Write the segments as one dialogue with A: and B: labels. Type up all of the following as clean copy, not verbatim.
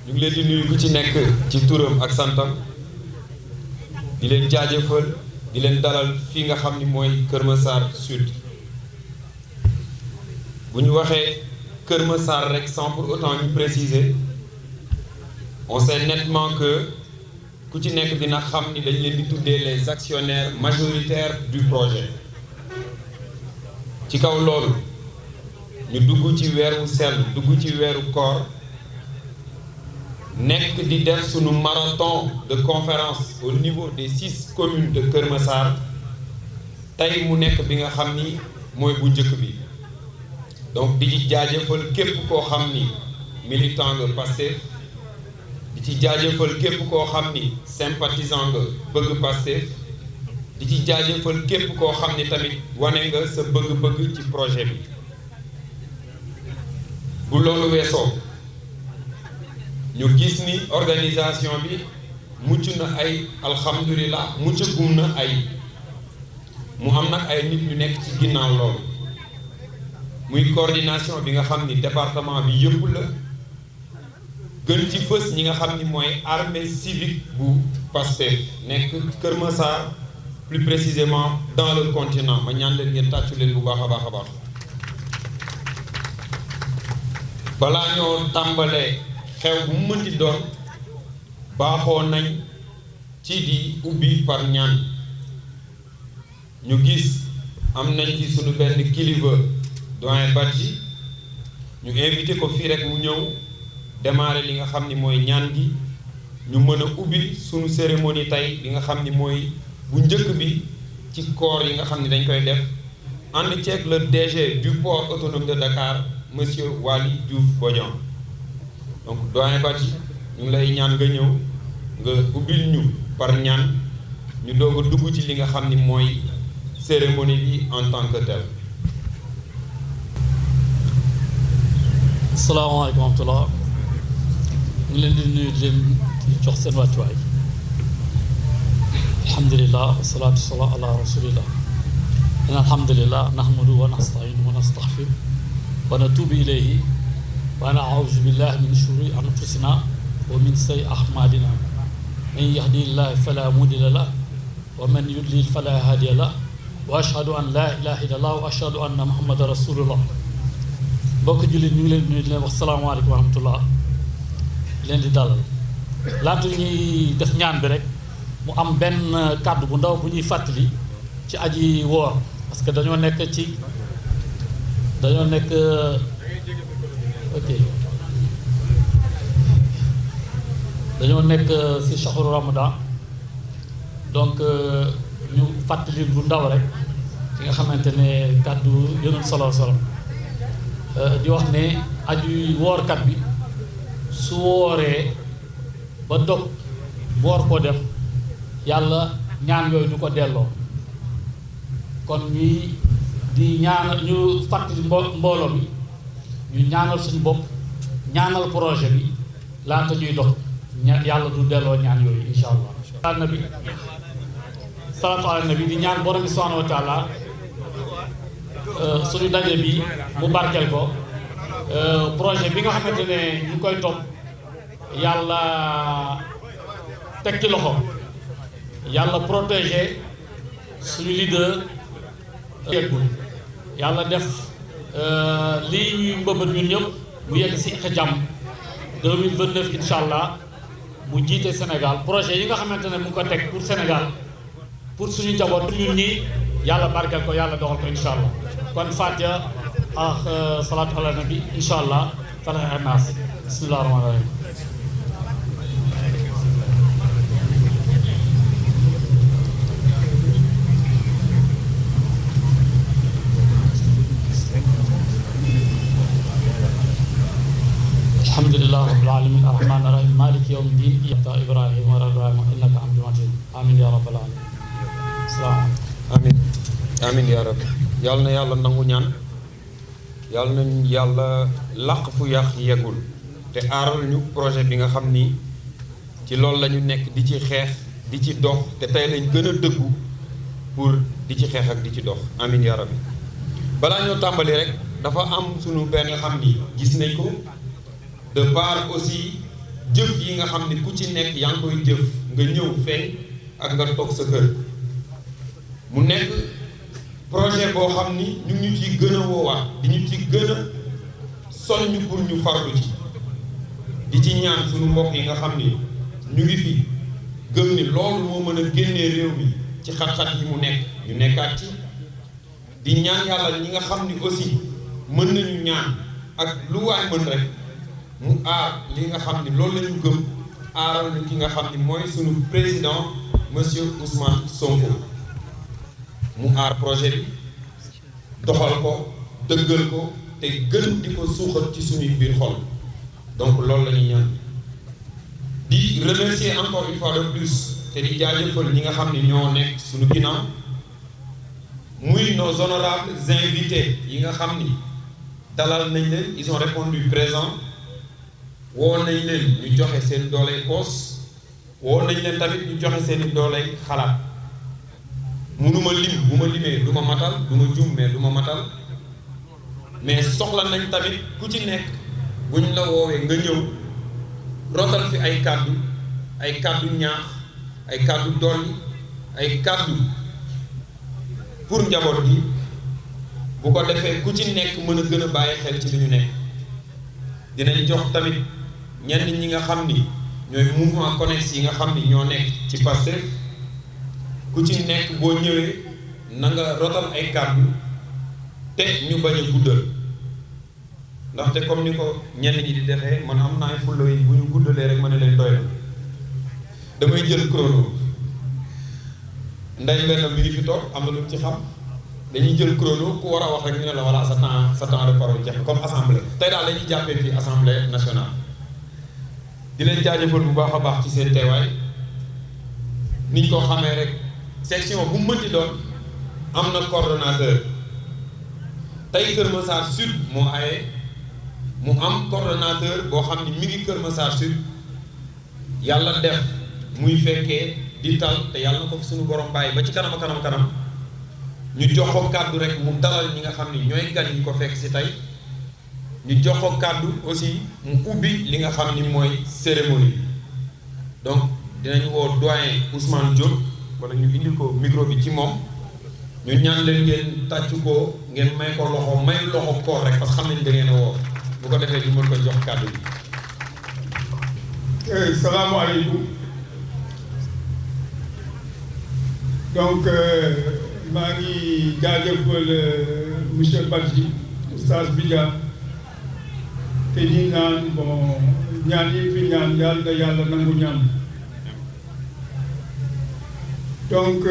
A: ñu ngi leen di nuyu ku ci nekk ci turam ak santam di leen jaajëfal di leen dalal fii nga xam ni mooy Kër Massar Sud bu ñu waxee Kër Massar rek sans pour autant ñu préciser on sait nettement que ku ci nekk dina xam ni dañ leen di tuddee les actionnaires majoritaires du projet ci kaw loolu ñu dugg ci weeru sell dugg ci weeru koor nekk di def sunu marathon de conférence au niveau des 6 communes de Kër Massar tey mu nekk bi nga xam ni mooy bu njëkk bi donc di ci jaajëfal képp koo xam ni militant nga Pastef di ci jaajëfal képp koo xam ni sympathisant nga bëgg Pastef di ci jaajëfal képp koo xam ni tamit wane nga sa bëgg-bëgg ci projet bi bu loolu weesoo ñu gis ni organisation bi mucc na ay alhamdulilah mucc gum na ay mu am nag ay nit ñu nekk ci ginnaaw loolu muy coordination bi nga xam ni département bi yëpp la gën ci fës ñi nga xam ni mooy armée civique bu Pastef nekk Kër Massar plus précisément dans le continent ma ñaan leen ngeen tàccu leen bu baax a baax a baax balaa ñoo tàmbalee xew bu mu mënti doon baaxoo nañ ci di ubbi par ñaan ñu gis am nañ ci sunu benn kilifa doyen Badji ñu invité ko fii rek mu ñëw démarrer li nga xam ni mooy ñaan gi ñu mën a ubbi sunu cérémonie tey li nga xam ni mooy bu njëkk bi ci koor yi nga xam ni dañ koy def ànd ceeg le DG du port autonome de Dakar monsieur Waly Diouf Bodian donc doyen Badji ñu ngi lay ñaan nga ñëw nga ubbil ñu par ñaan ñu doog a dugg ci li nga xam ni mooy cérémonie bi en tant que tel.
B: asalaamaaleykum wa rahmatulah ñu ngi leen di nuyu di leen jox seen wàccuwaay alhamdulilah wasalaatu wasalaam ala rasulillah in alhamdulilah nahmadu wa nastainu wa nastaxfir wa natuubu ilayhi wa nauzu billahi min shururi anfusina wa min sayyi ahmadina man yahdillahi fala mudilla lah wa man yudlil fala hadiya lah wa ashhadu an la ilaha illallah wa ashhadu anna muhammadan rasulullah mbokk jullit ñu ngi leen nuyu di leen wax salaamaaleykum wa rahmatullah leen di dalal laata ñuy def ñaan bi rek mu am benn kàddu bu ndaw bu ñuy fàttali ci aji woor parce que dañoo nekk ok dañoo nekk ci shahru ramadan donc ñu fàttali bu ndaw rek ci nga xamante ne kàddu yënul solo di wax ne aju woorkat bi su wooree ba dog woor ko def yàlla ñaan yooyu du ko delloo kon ñuy di ñaanal ñu fàttali mbooloo bi ñu ñaanal suñu bopp ñaanal projet bi laata ñuy dog yàlla du delloo ñaan yooyu insha allah salaatu ala nabi di ñaan borom bi subhanahu wa taala suñu daje bi mu barkeel ko projet bi nga xamante ne ñu koy topp yàlla teg ci loxo yàlla protéger suñu leader yeggul yàlla def lii ñuy mbëbët ñun ñëpp mu yegg si jàmm 2029 incha allah mu jiite Sénégal projet yi nga xamante ne mu ngi ko teg pour Sénégal pour suñu njaboot ñun ñi yàlla barkeel ko yàlla doxal ko incha allah kon Fatiha ak salaatu ala nabi incha allah falax ak naas bismillah rahmaan rahim alhamdulilah rabbil alamin arrahman arrahim maliki yawmi din iyaka ibrahim wa ibrahima innaka hamidun majid amin ya rabbal alamin salaam
A: amin amin ya rabbi yàlla na yàlla nangu ñaan yàlla nañ yàlla làq fu yàq yeggul te aaral ñu projet bi nga xam ni ci loolu la ñu nekk di ci xeex di ci dox te tey lañ gën a dëggu pour di ci xeex ak di ci dox amin ya rabbi balaa ñoo tàmbali rek dafa am sunu benn xam ni gis nañ ko de part aussi jëf yi nga xam ni ku ci nekk yaa ngi koy jëf nga ñëw feeñ ak nga toog sa kër mu nekk projet boo xam ni ñu ngi ñu ciy gën a woowaat di ñu ci gën a soññ pour ñu farlu ci di ci ñaan suñu mbokk yi nga xam ni ñu ngi fi gëm ni loolu moo mën a génnee réew mi ci xat-xat yi mu nekk ñu nekkaat ci di ñaan yàlla ñi nga xam ni aussi mën nañu ñaan ak lu waay mën rek mu aar li nga xam ni loolu la ñu gëm aaral ñu ki nga xam ni mooy suñu président monsieur Ousmane Sonko mu aar projet bi doxal ko dëggal ko te gën di ko suuxat ci suñuy biir xol donc loolu la ñuy ñaan di remercier encore une fois de plus te di jaajëfal ñi nga xam ni ñoo nekk suñu ginnaaw muy nos honorables invités yi nga xam ni dalal nañ leen ils ont répondu présent woo nañ leen ñu joxe seen dooley poos woo nañ leen tamit ñu joxe seen dooley xalaat mënuma lim bu ma limee du ma matal du ma jum mais du ma matal mais soxla nañ tamit ku ci nekk buñ la woowee nga ñëw rotal fi ay kàddu ñaax ay kàddu dolli ay kàddu pour njaboot gi bu ko defee ku ci nekk mën a gën a bàyyi xel ci li ñu nekk dinañ jox tamit ñenn ñi nga xam ni ñooy mouvement connexe yi nga xam ni ñoo nekk ci Pastef ku ci nekk boo ñëwee na nga rotal ay kàddu te ñu bañ a guddal ndaxte comme ni ko ñenn ñi di defee man am naa ay fulla yi bu ñu guddalee rek ma ne leen doy na damay jël chrono nday benn mi ngi fi toog am na lu ci xam dañuy jël chrono ku war a wax rek ñu ne la voilà sa temps de parole jeex comme assemblée tey daal dañuy jàppee fii assemblée nationale di leen jaajëfal bu baax a baax ci seen teewaay niñ ko xamee rek section bu mënti doon am na coordonnateur tey Kër Massar Sud moo aye mu am coordonnateur boo xam ni mi ngi Kër Massar Sud yàlla def muy fekkee di tal te yàlla na ko fi suñu borom bàyyi ba ci kanam ñu jox ko kàddu rek mu dalal ñi nga xam ni ñooy gan ñu ko fekk si tey ñu jox ko kàddu aussi mu ubbi li nga xam ni mooy cérémonie donc dinañ woo doyen Ousmane Diop wala ñu indil ko micro bi ci moom ñu ñaan leen ngeen tàccu ko ngeen may ko loxo may loxo koor rek parce que xam nañ da ngeen a woo bu ko defee ñu mën ko jox kàddu bi.
C: Salaamaaleykum. Donc maa ngi jaajëfal monsieur Badji Oustaz Bidia te ñi naan bon ñaan yi fi ñaan yàlla na yàlla nangu ñaan. Donc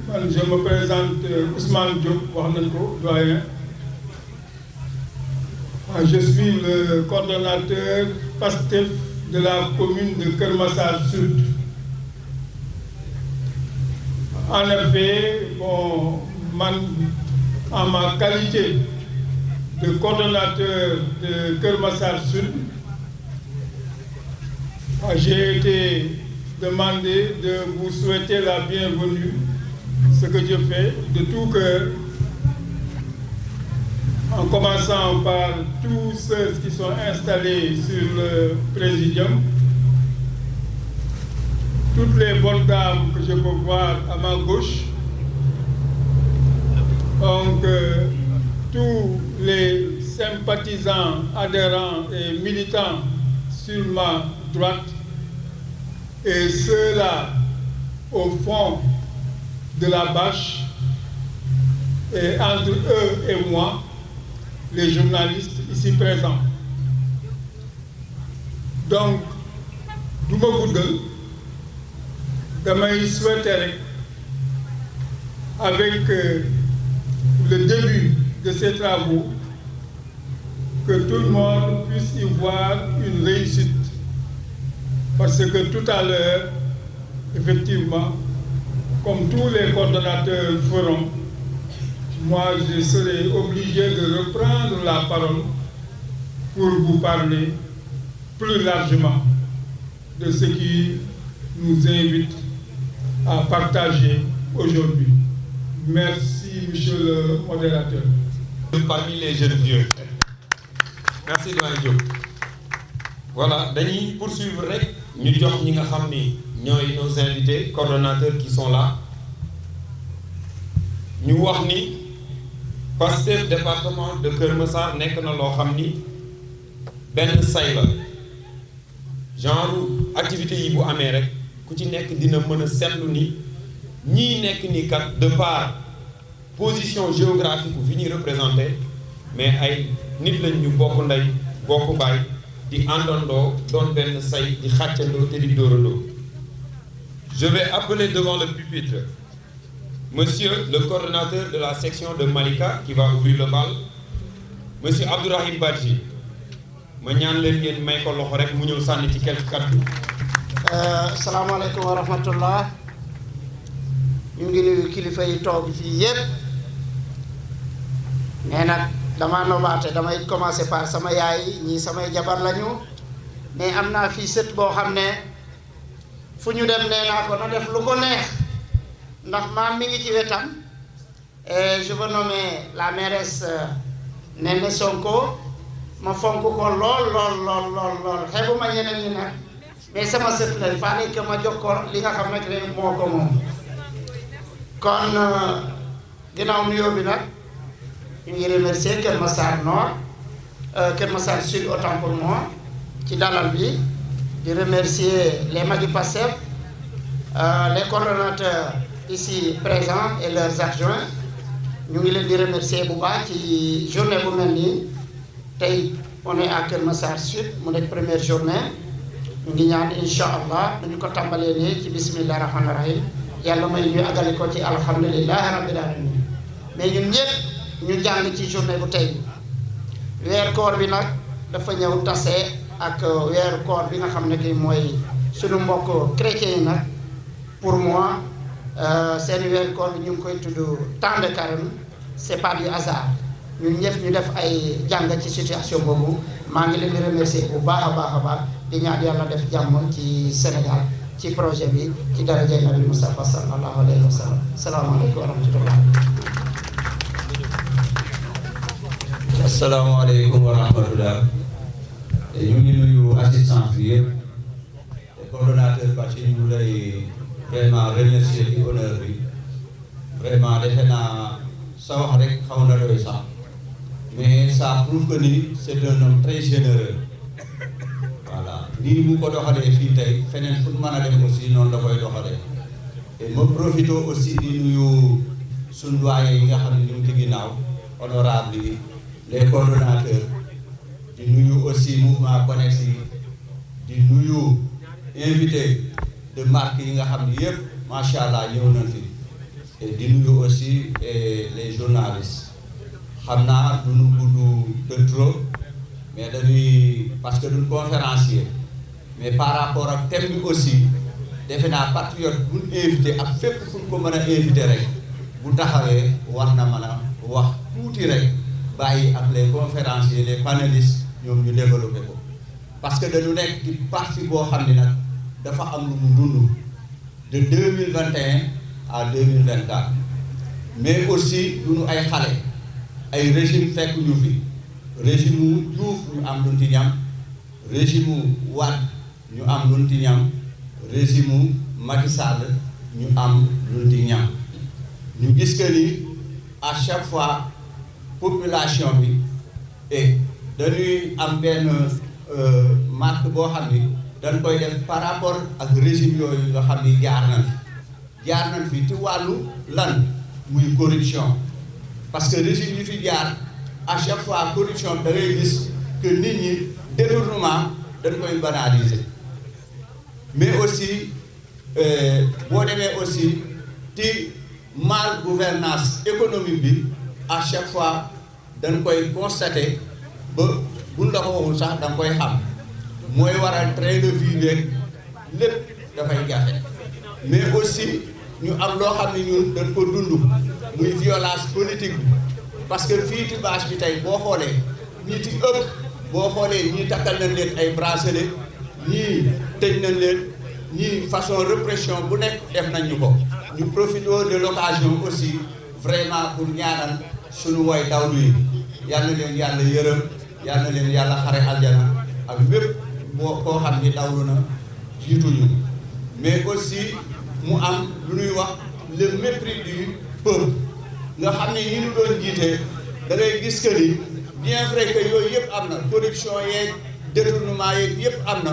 C: man je me présente Ousmane Diop wax nañ ko doyen. Je suis le coordonnateur Pastef de la commune de Kër Massar Sud. En effet, bon, en ma qualité de coordonnateur de Kër Massar Sud, j'ai été demandé de vous souhaiter la bienvenue, ce que je fais de tout cœur, en commençant par tous ceux qui sont installés sur le présidium, toutes les bonnes dames que je peux voir à ma gauche, donc tous les sympathisants, adhérents et militants sur ma droite, et ceux-là au fond de la bâche, et entre eux et moi, les journalistes ici présents. Donc, du ma guddal damay souhaiter rek avec le début de ces travaux que tout le monde puisse y voir une réussite. Parce que tout à l'heure, effectivement, comme tous les coordonnateurs feront, moi je serai obligé de reprendre la parole pour vous parler plus largement de ce qui nous invite à partager aujourd'hui. Merci, monsieur le modérateur.
A: Parmi les jeunes vieux. Merci, Doyen Diop. voilà dañuy poursuivre rek ñu jox ñi nga xam ni ñooy nos invités coordonnateurs qui sont là ñu wax ni Pastef département de Keur Massar nekk na loo xam ni benn say la genre activité yi bu amee rek ku ci nekk dina mën a seetlu ni ñii nekk ni kat de par position géographique fi ñuy représenté mais ay nit lañ ñu bokk ndey bokk baay di àndandoo doon benn say di xàccandoo te di dóorandoo. Je vais appeler devant le pupitre monsieur le coordonnateur de la section de Malika qui va ouvrir le bal, monsieur Abdourahim Badji. ma ñaan leen ngeen may ko loxo rek mu ñëw sànni ci quelques kàddu.
D: salaamaaleykum wa rahmatullah. ñu ngi nuyu kilifa yi toog fii yépp mais nag dama nobaate damay commencer par sama yaay ñii samay jabar lañu mais am naa fii sët boo xam ne fu ñu dem nee naa ko na def lu ko neex ndax maam mi ngi ci wetam et je veux nommer la mairesse Néné Sonko ma fonk ko lool xeebuma ñeneen ñi nag mais sama sët la fallait que ma jox ko li nga xam ne moo ko moom. kon ginnaaw nuyoo bi nag ñu ngi remercier Keur Massar Nord Keur Massar Sud autant pour moi ci dalal bi di remercier les magi Pastef les coordonnateurs ici présents et leurs adjoints ñu ngi leen di remercier bu baax ci journée bu mel nii tey on est à Keur Massar Sud mu nekk première journée ñu ngi ñaan incha allah dañu ko tàmbalee nii ci bismillah rahmaani rahim yàlla may ñu àggale ko ci alhamdulillahi rabbil alamin mais ñun ñëpp ñu jàng ci journée bu tey weer koor bi nag dafa ñëw tase ak weer koor bi nga xam ne kii mooy suñu mbokk chrétiens yi nag pour moi seen weer koor bi ñu ngi koy tudd temps de carême c'est pas du hasard ñun ñëpp ñu def ay jàng ci situation boobu maa ngi leen di remercier bu baax a baax di ñaan yàlla def jàmm ci Sénégal ci projet bi ci daraja Nabi Mustafa sallallahu alayhi wa sallam salaamaaleykum wa rahmatullah.
E: asalaamaaleykum wa rahmatullah. ñu ngi nuyu assistance bi yëpp coordonnateur parce que ñu lay vraiment remercier ci honneur bi vraiment defe naa sa wax rek xaw na doy sax mais ça prouve que ni c'est un homme très généreux. voilà nii bu ko doxalee fii tey feneen fu mën a dem aussi noonu la koy doxalee et ma profité aussi di nuyu suñu doyen yi nga xam ne ñu ngi ci ginnaaw honorable yi les coordonnateurs di nuyu aussi mouvement Connex yi di nuyu invité de marque yi nga xam ne yëpp macha allah ñëw nañ fi et di nuyu aussi les journalistes xam naa du nu gudd de trop. mais dañuy parce que duñ conférencier mais par rapport ak thème bi aussi defe naa patriote buñ invité ak fépp fu ñu ko mën a invité rek bu taxawee war na mën a wax tuuti rek bàyyi ak les conférenciers les panélistes ñoom ñu développé ko parce que dañu nekk ci parti boo xam ne nag dafa am lu mu dund de 2021 à 2024 mais aussi duñu ay xale ay régime fekk ñu fi régime mu Diouf ñu am luñ ci ñam régime mu Wade ñu am luñ ci ñam régime mu Macky Sall ñu am luñ ci ñam ñu gis que ni à chaque fois population bi et dañuy am benn marque boo xam ni dañ koy def par rapport ak régime yooyu nga xam ni jaar nañ fi ci wàllu lan muy corruption parce que régime yi fi jaar à chaque fois corruption da ngay gis que nit ñi détournement dañ koy banaliser mais aussi boo demee aussi ci mal gouvernance économique bi à chaque fois dañ koy constater ba buñ la ko waxul sax da nga koy xam mooy waral train de vie beeg lépp dafay jafe mais aussi ñu am loo xam ne ñun dañ ko dund muy violence politique bi parce que fii ci bâche bi tey boo xoolee ñi ci ëpp boo xoolee ñii takkal nañ leen ay bracelet ñii tëj nañ leen ñii façon répression bu nekk def nañ ñu ko ñu profité de l'occasion aussi vraiment pour ñaanal suñu way dawlu yi yal na leen yàlla yërëm yal na leen yàlla xare aljana ak bépp koo xam ni dawlu na jiituñu mais aussi mu am lu ñuy wax le mépris du peuple nga xam ne ñi ñu doon jiite da ngay gis que ni bien vrai que yooyu yëpp am na corruption yeeg détournement yeeg yëpp am na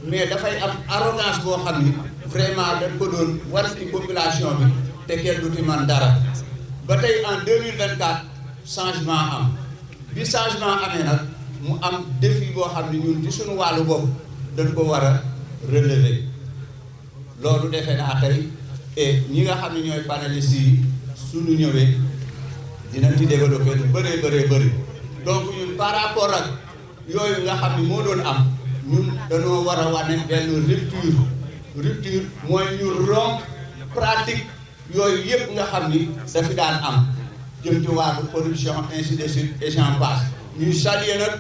E: mais dafay am arrogance boo xam ni vraiment dañ ko doon war ci population bi te kenn du ci man dara ba tey en 2024 changement am bi changement amee nag mu am défi boo xam ne ñun ci suñu wàllu bopp dañ ko war a relever loolu defe naa tey et ñi nga xam ne ñooy panélistes yi suñu ñëwee dinañ ci développer lu bëree bëri donc ñun par rapport ak yooyu nga xam ne moo doon am ñun dañoo war a wane benn rupture mooy ñu rompre pratique yooyu yëpp nga xam ni dafi daan am jëm ci wàllu corruption ainsi de suite et j'en passe ñu saluer nag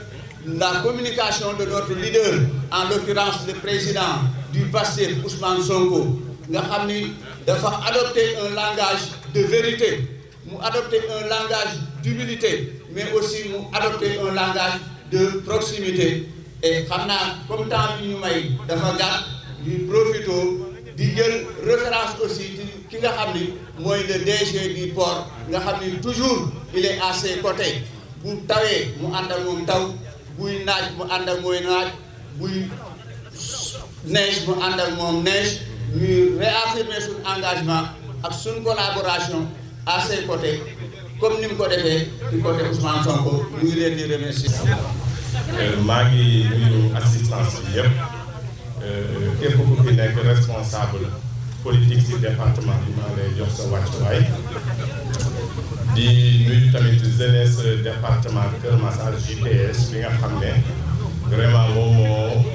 E: la communication de notre leader en l'occurrence le président du PASTEF Ousmane Sonko nga xam ni dafa adopter un langage de vérité mu adopter un langage d'humilité mais aussi mu adopter un langage de proximité et xam naa comme temps bi ñu may dafa gàtt ñu profito di jël référence aussi ci ki nga xam ni mooy le DG du port nga xam ni toujours il est à ses côtés bu tawee mu ànd ak moom taw buy naaj mu ànd ak mooy naaj buy neige mu ànd ak moom neige ñuy réaffirmer suñu engagement ak suñu collaboration à ses côtés comme ni mu ko defee ci côté Ousmane Sonko ñu ngi leen di remercier.
F: maa ngi nuyu assistance bi yëpp képp ku fi nekk responsable politique ci département bi maa lay jox sa wàccuwaay di nuyu tamit jeunesse département Kër Massar JPS bi nga xam ne vraiment moom moo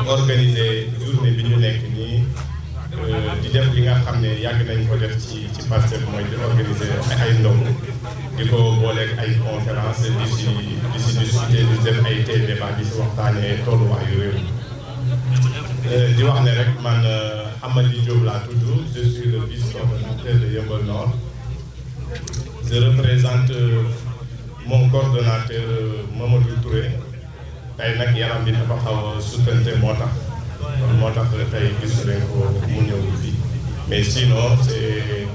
F: organisé journée bi ñu nekk nii di def li nga xam ne yàgg nañ ko def ci Pastef mooy di organiser ay ndongo di ko booleeg ay conférence di si discuter di def ay tey débat di si waxtaanee tolluwaayu réew di wax ne rek man Amady Diop laa tudd je suis le vice-coordonnateur de Yeumbeul Nord je représente mon coordonnateur Mamadou Touré tey nag yaram bi dafa xaw a sukkante moo tax tey gis nañ ko mu ñëw fii mais sinon c'est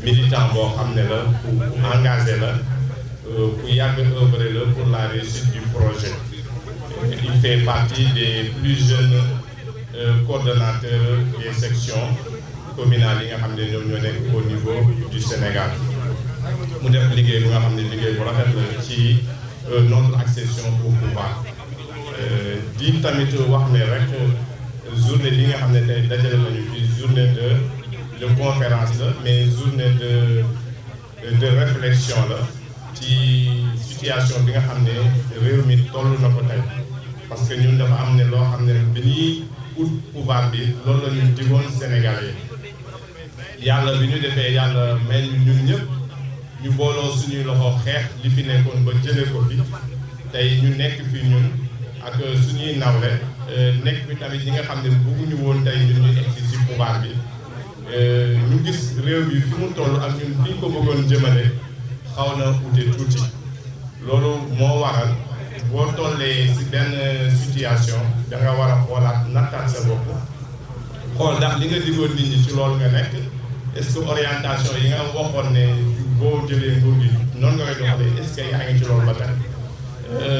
F: militant boo xam ne la ku engagé la ku yàgg œuvrer la pour la réussite du projet il fait partie des plus jeunes coordonnateurs des sections communales yi nga xam ne ñoom ñoo nekk au niveau du Sénégal mu def liggéey bu nga xam ne liggéey bu rafet la ci notre accession au pouvoir di tamit wax ne rek journée bi nga xam ne tey dajale nañu fi journée de conférence la mais journée de réflexion la ci situation bi nga xam ne réew mi toll na ko tey parce que ñun dafa am ne loo xam ne bi ñuy ut pouvoir bi loolu la ñu digoon Sénégalais yàlla bi ñu defee yàlla may ñun ñëpp ñu booloo suñuy loxo xeex li fi nekkoon ba jëlee ko fi tey ñu nekk fi ñun ak suñuy nawle nekk fi tamit ñi nga xam ne bëgguñu woon tey ñun ñu egsi ci pouvoir bi ñu gis réew bi fi mu toll ak ñun fi ñu ko bëggoon jëmale xaw na ute tuuti loolu moo waral boo tollee ci benn situation da nga war a xoolaat nattaat sa bopp xool ndax li nga digoon nit ñi ci loolu nga nekk est-ce que orientation yi nga waxoon ne boo jëlee nguur gi noonu nga koy doxalee est-ce que yaa ngi ci loolu ba tey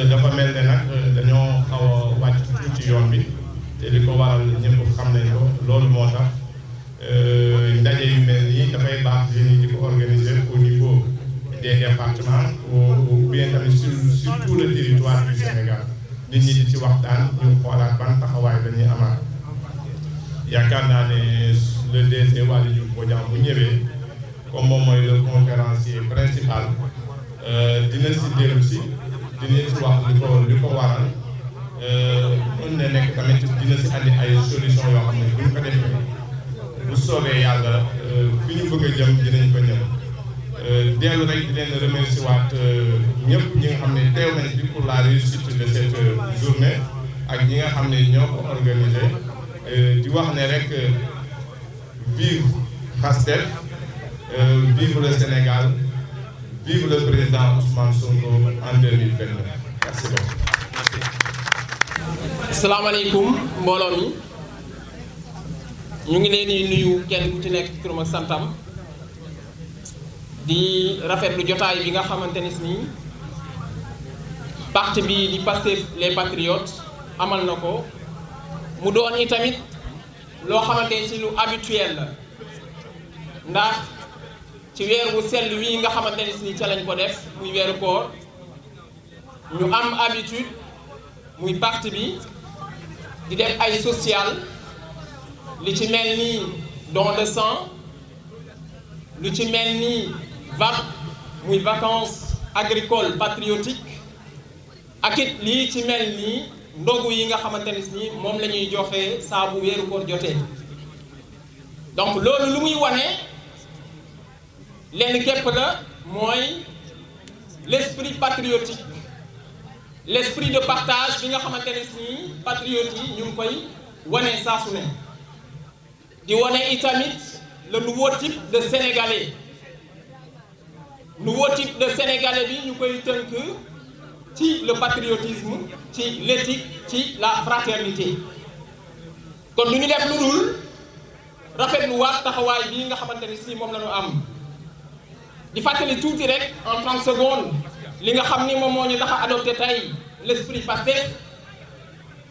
F: dafa mel ne nag dañoo xaw a wàcc tuuti yoon bi te li ko waral ñëpp xam nañ ko loolu moo tax ndaje yu mel nii dafay baax jeunes yi di ko organiser au niveau des départements ou bien tamit sur tout le territoire du Sénégal nit ñi di ci waxtaan ñu xoolaat ban taxawaay dañuy amaat yaakaar naa ne le DG Waly Diouf Bodiang bu ñëwee comme moom mooy le conférencier principal dina si dellu si dina ci wax li ko waral mën na nekk tamit dina si andi ay solution yoo xam ne bu ñu ko defee bu soobee yàlla fi ñu bëgg a jëm dinañ ko ñëw dellu rek di leen remercier waat ñëpp ñi nga xam ne teew nañ fi pour la réussite de cette journée ak ñi nga xam ne ñoo ko organisé di wax ne rek vive Pastef vive le Sénégal vive le président Ousmane Sonko en 2029 merci beaucoup.
G: salaamaaleykum mbooloo mi ñu ngi leen di nuyu kenn ku ci nekk ci turam ak santam di rafetlu jotaay bi nga xamante ni parti bi di Pastef les Patriotes amal na ko mu doon itamit loo xamante ci lu habituel la ndax ci weer wu sell wi nga xamante ni ca lañ ko def muy weeru koor ñu am habitude muy parti bi di def ay social li ci mel ni don de sang lu ci mel ni VAP muy vacances agricoles patriotiques ak it lii ci mel ni ndogu yi nga xamante ni moom la ñuy joxe saa bu weeru koor jotee donc loolu lu muy wane lenn képp la mooy l'esprit patriotique l'esprit de partage bi nga xamante ni patriotes yi ñu ngi koy wane saa su ne di wane itamit le nouveau type de sénégalais bi ñu koy tënk ci le patriotisme ci l'éthique ci la fraternité kon du ñu def lu dul rafetlu waat taxawaay bi nga xamante ni moom la ñu am di fàttali tuuti rek en 30 secondes li nga xam ni moom moo ñu tax a adopté tey l'esprit Pastef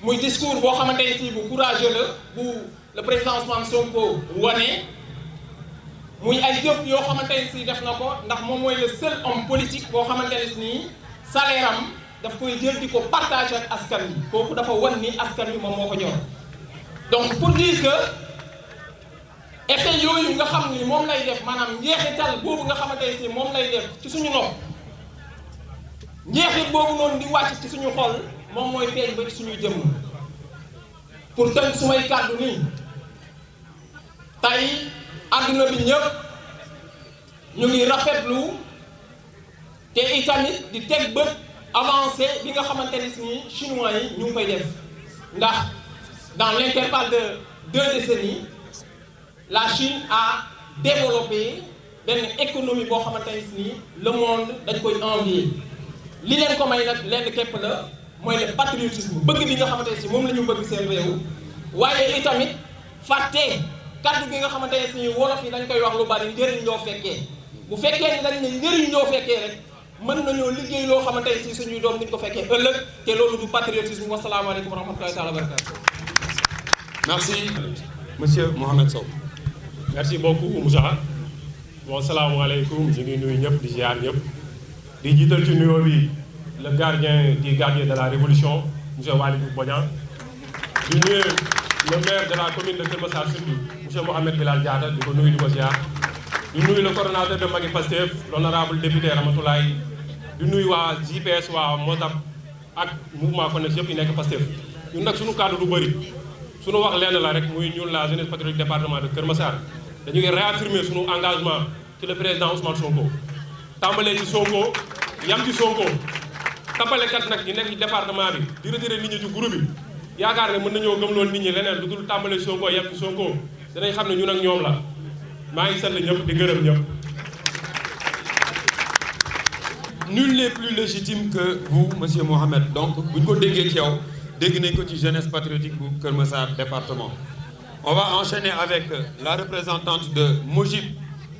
G: muy discours boo xamante ni bu courageux la bu le président Ousmane Sonko wane muy ay jëf yoo xamante ni def na ko ndax moom mooy le seul homme politique boo xamante ni salaire am daf koy jël di ko partage ak askan wi kooku dafa wan ni askan wi moom moo ko ñor donc pour dire que effet yooyu nga xam ni moom lay def maanaam njeexital boobu nga xamante ni moom lay def ci suñu nopp njeexit boobu noonu di wàcc ci suñu xol moom mooy feeñ ba ci suñuy jëmm pour tënk su may kàddu nii tey àdduna bi ñëpp ñu ngi rafetlu te itamit di teg bët avancé bi nga xamante ni chinois yi ñu ngi koy def ndax dans l'intervalle de 2 décennies la Chine a développé benn économie boo xamante ni le monde dañ koy envier li leen ko may nag lenn képp la mooy le patriotisme bëgg bi nga xamante ni moom la ñu bëgg seen réew waaye itamit fàtte kàddu gi nga xamante ni wolof yi dañ koy wax lu bari njëriñ loo fekkee bu fekkee ni dañ ne njëriñ loo fekkee rek mën nañoo liggéey loo xamante ni suñuy doom niñ ko fekkee ëllëg te loolu du patriotisme wasalaamaaleykum wa rahmatullahi taala wa barakatu.
A: Merci monsieur Mohamed Sow.
H: Merci beaucoup Moussa. Bon salaamaaleykum ñu ngi nuyu ñëpp di ziar ñëpp di jiital ci nuyoo bi le gardien de la révolution monsieur Waly Diouf Bodian di nuyu le maire de la commune de Keur Massar Sud monsieur Mohamed Bilal Diatta di ko nuyu di ko ziar di nuyu le coordonnateur de Magui Pastef l'honorable député Ramatoulaye di nuyu waa JPS waa Motap ak mouvement Connex yëpp yi nekk Pastef ñun nag suñu cadre du bëri suñu wax lenn la rek muy ñun la jeunesse patriotique département de Keur Massar dañuy réaffirmer suñu engagement ci le président Ousmane Sonko tàmbalee ci Sonko yam ci Sonko tappalekat nag ñi nekk ci département bi di retiré nit ñi ci groupe bi yaakaar ne mën nañoo gëm loolu nit ñi leneen lu dul tàmbalee Sonko yam ci Sonko danañ xam ne ñun ak ñoom la maa ngi sant ñëpp di gërëm ñëpp.
A: Nul n'est plus légitime que vous monsieur Mohamed donc bu ñu ko déggee ci yow dégg nañ ko ci jeunesse patriotique bu Keur Massar département. On va enchaîner avec la représentante de Mojib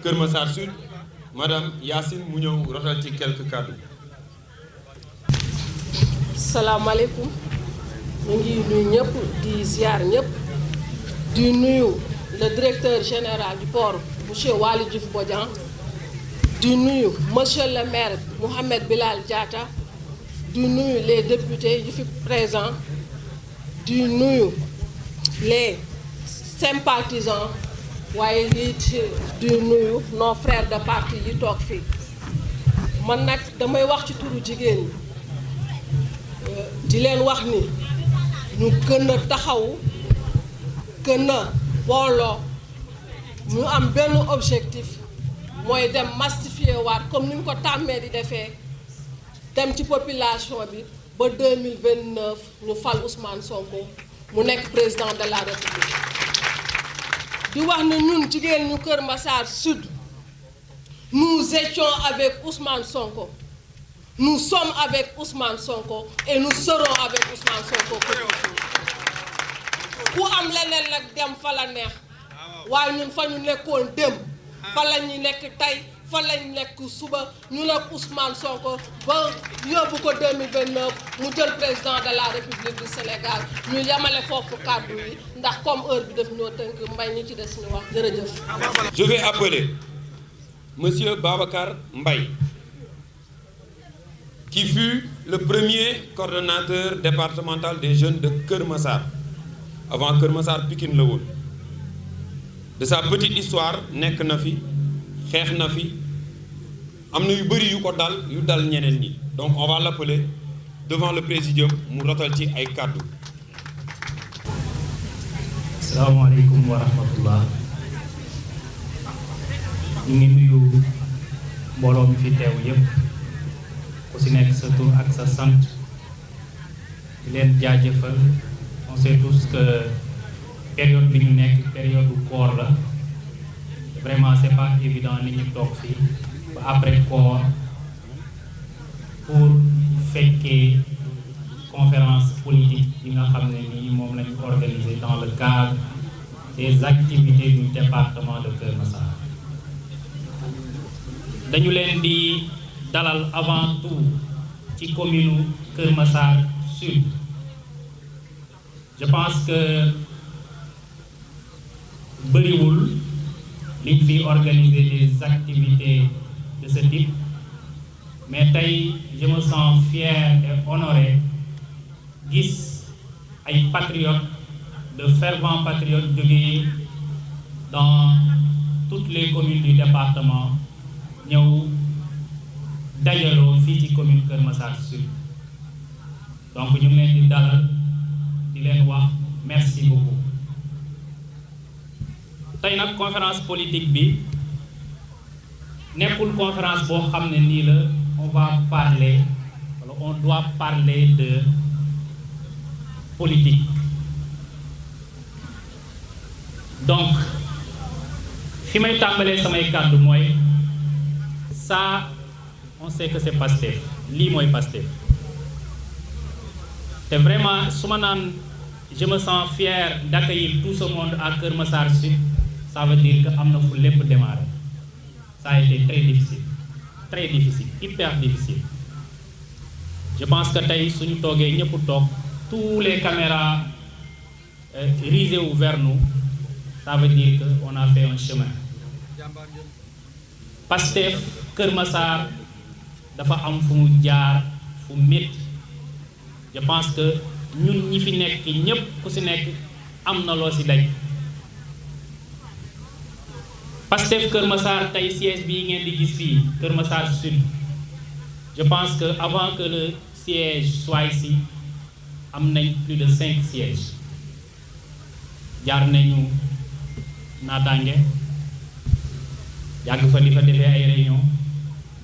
A: Keur Massar Sud madame Yacine mu ñëw rotal ci quelques kàddu.
I: salaamaaleykum ñu ngi nuyu ñëpp di ziar ñëpp di nuyu le directeur général du port monsieur Waly Diouf Bodian di nuyu monsieur le maire Mohamed Bilal Diatta di nuyu les députés yi fi présents di nuyu les sympathisants waaye it di nuyu nos frères de parti yi toog fii man nag damay wax ci turu jigéen ñi di leen wax ni ñu gën a taxaw gën a booloo ñu am benn objectif mooy dem massifier waat comme ni ñu ko tàmmee di defee dem ci population bi ba 2029 ñu fal Ousmane Sonko mu nekk président de la République di wax ne ñun jigéen ñu Keur Massar Sud nous étions avec Ousmane Sonko nous sommes avec Ousmane Sonko et nous serons avec Ousmane Sonko ku am leneen nag dem fa la neex waaye ñun fa ñu nekkoon dem fa la ñu nekk tey fa lañ nekk suba ñu nekk Ousmane Sonko ba yóbbu ko 2029 mu jël président de la République du Sénégal ñu yemale foofu kàddu yi ndax comme heure bi def ñoo tënk mbay ñi ci des ñu wax jërëjëf.
A: Je vais appeler Monsieur Babacar Mbaye, qui fut le premier coordonnateur départemental des jeunes de Keur Massar, avant Keur Massar Pikine la woon. De sa petite histoire nekk na fi xeex na fi am na yu bëri yu ko dal yu dal ñeneen ñi donc on va l'appeler devant le présidium mu rotal ci ay kàddu.
J: Asalaamaaleykum wa rahmatullah. ñu ngi nuyu mbooloo mi fi teew yépp ku si nekk sa tur ak sa sant di leen jaajëfal. On sait tous que période bi ñu nekk période du koor la vraiment c'est pas évident ni ñu toog fii ba après koor pour fekkee conférence politique yi nga xam ne nii moom lañu organiser dans le cadre des activités du département de Keur Massar. dañu leen di dalal avant tout ci commune Keur Massar Sud. Je pense que bëriwul liñ fi organiser des activités de ce type mais tey je me sens fier et honoré gis ay patriotes de fervents patriotes jógee dans toutes les communes du département ñëw dajaloo fii ci commune Keur Massar Sud donc ñu ngi leen di dalal di leen wax merci beaucoup. tey nag conférence politique bi nekkul conférence boo xam ne nii la on va parler wala on doit parler de politique. donc fi may tàmbalee samay kàddu mooy ça on sait que c'est Pastef lii mooy Pastef te vraiment su ma naan je me sens fier d'accueillir tout ce monde à Keur Massar Sud ça veut dire que am na fu lépp démarré. Ça a été très difficile, hyper difficile. Je pense que tey suñu toogee ñëpp toog tous les caméras risées vers nous, ça veut dire que on a fait un chemin. Pastef Keur Massar dafa am fu mu jaar fu métti. Je pense que ñun ñi fi nekk ñëpp ku si nekk am na loo si daj. Pastef Keur Massar tey siège bii ngeen di gis fii Keur Massar Sud je pense que avant que le siège soit ici am nañ plus de 5 sièges jaar nañu Natangué yàgg fa di fa defee ay réunion